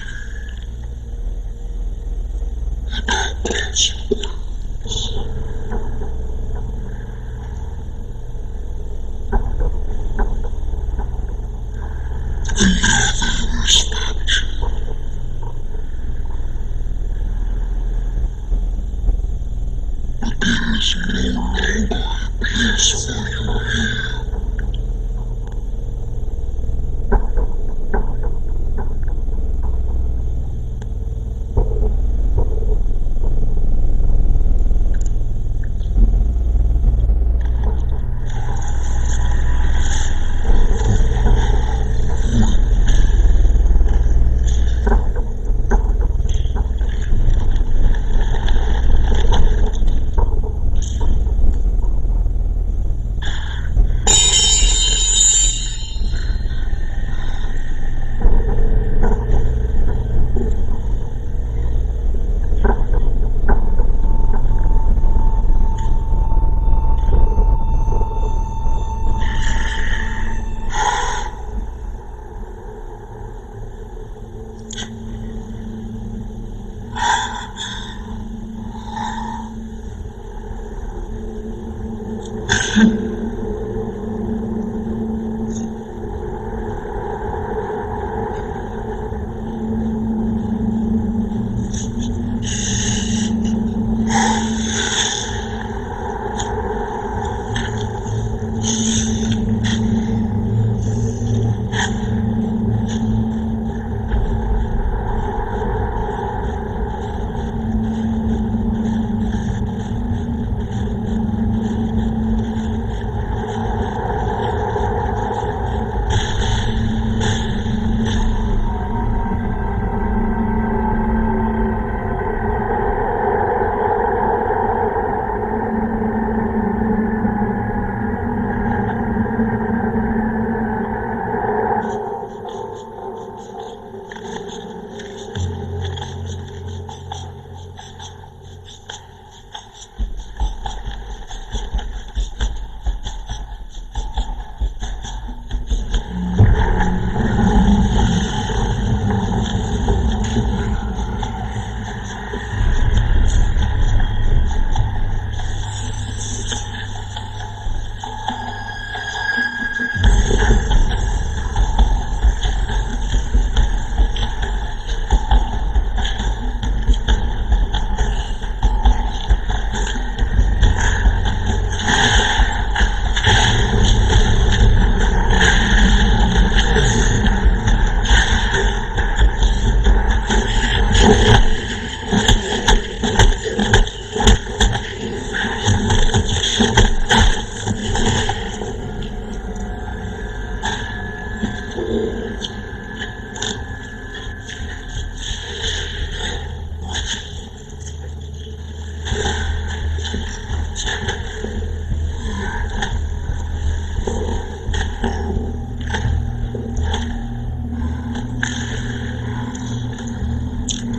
without consequence. And now they respect you. But there is no longer a place for you here.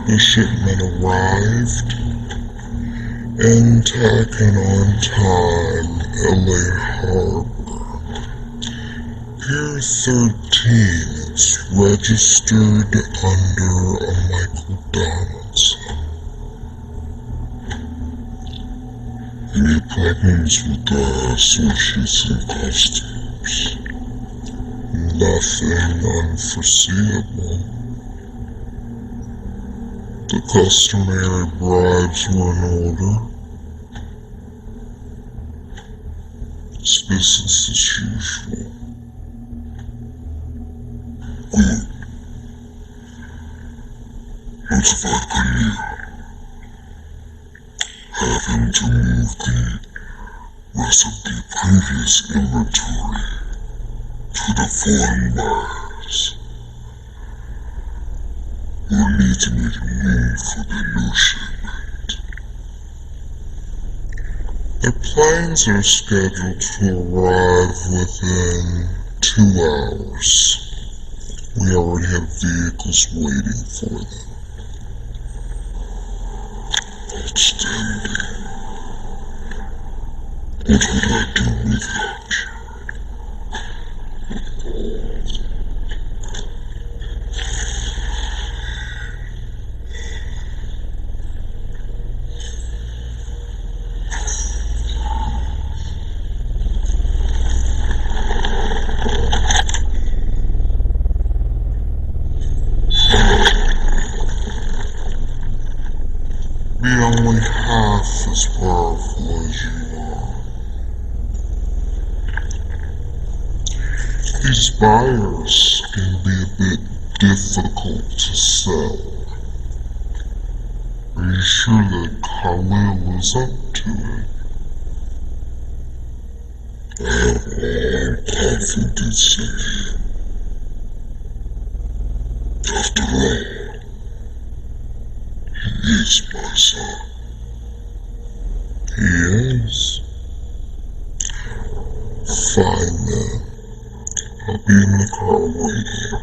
The shipment arrived in Taken on time, LA Harbor. Pier 13 is registered under a Michael Donaldson. Any problems with the switches and customs? Nothing unforeseeable. The customary bribes were in order. It's business as usual. Good. Notified Cornelia. Having to move the rest of the previous inventory to the foreign buyers. We'll need to make room for the new shipment. The planes are scheduled to arrive within 2 hours. We already have vehicles waiting for them. Outstanding. What would I do without you? Be only half as powerful as you are. These buyers can be a bit difficult to sell. Are you sure that Khalil is up to it? I have all confidence in him. After all, he is my son. He is. Fine then. I'll be in the car waiting.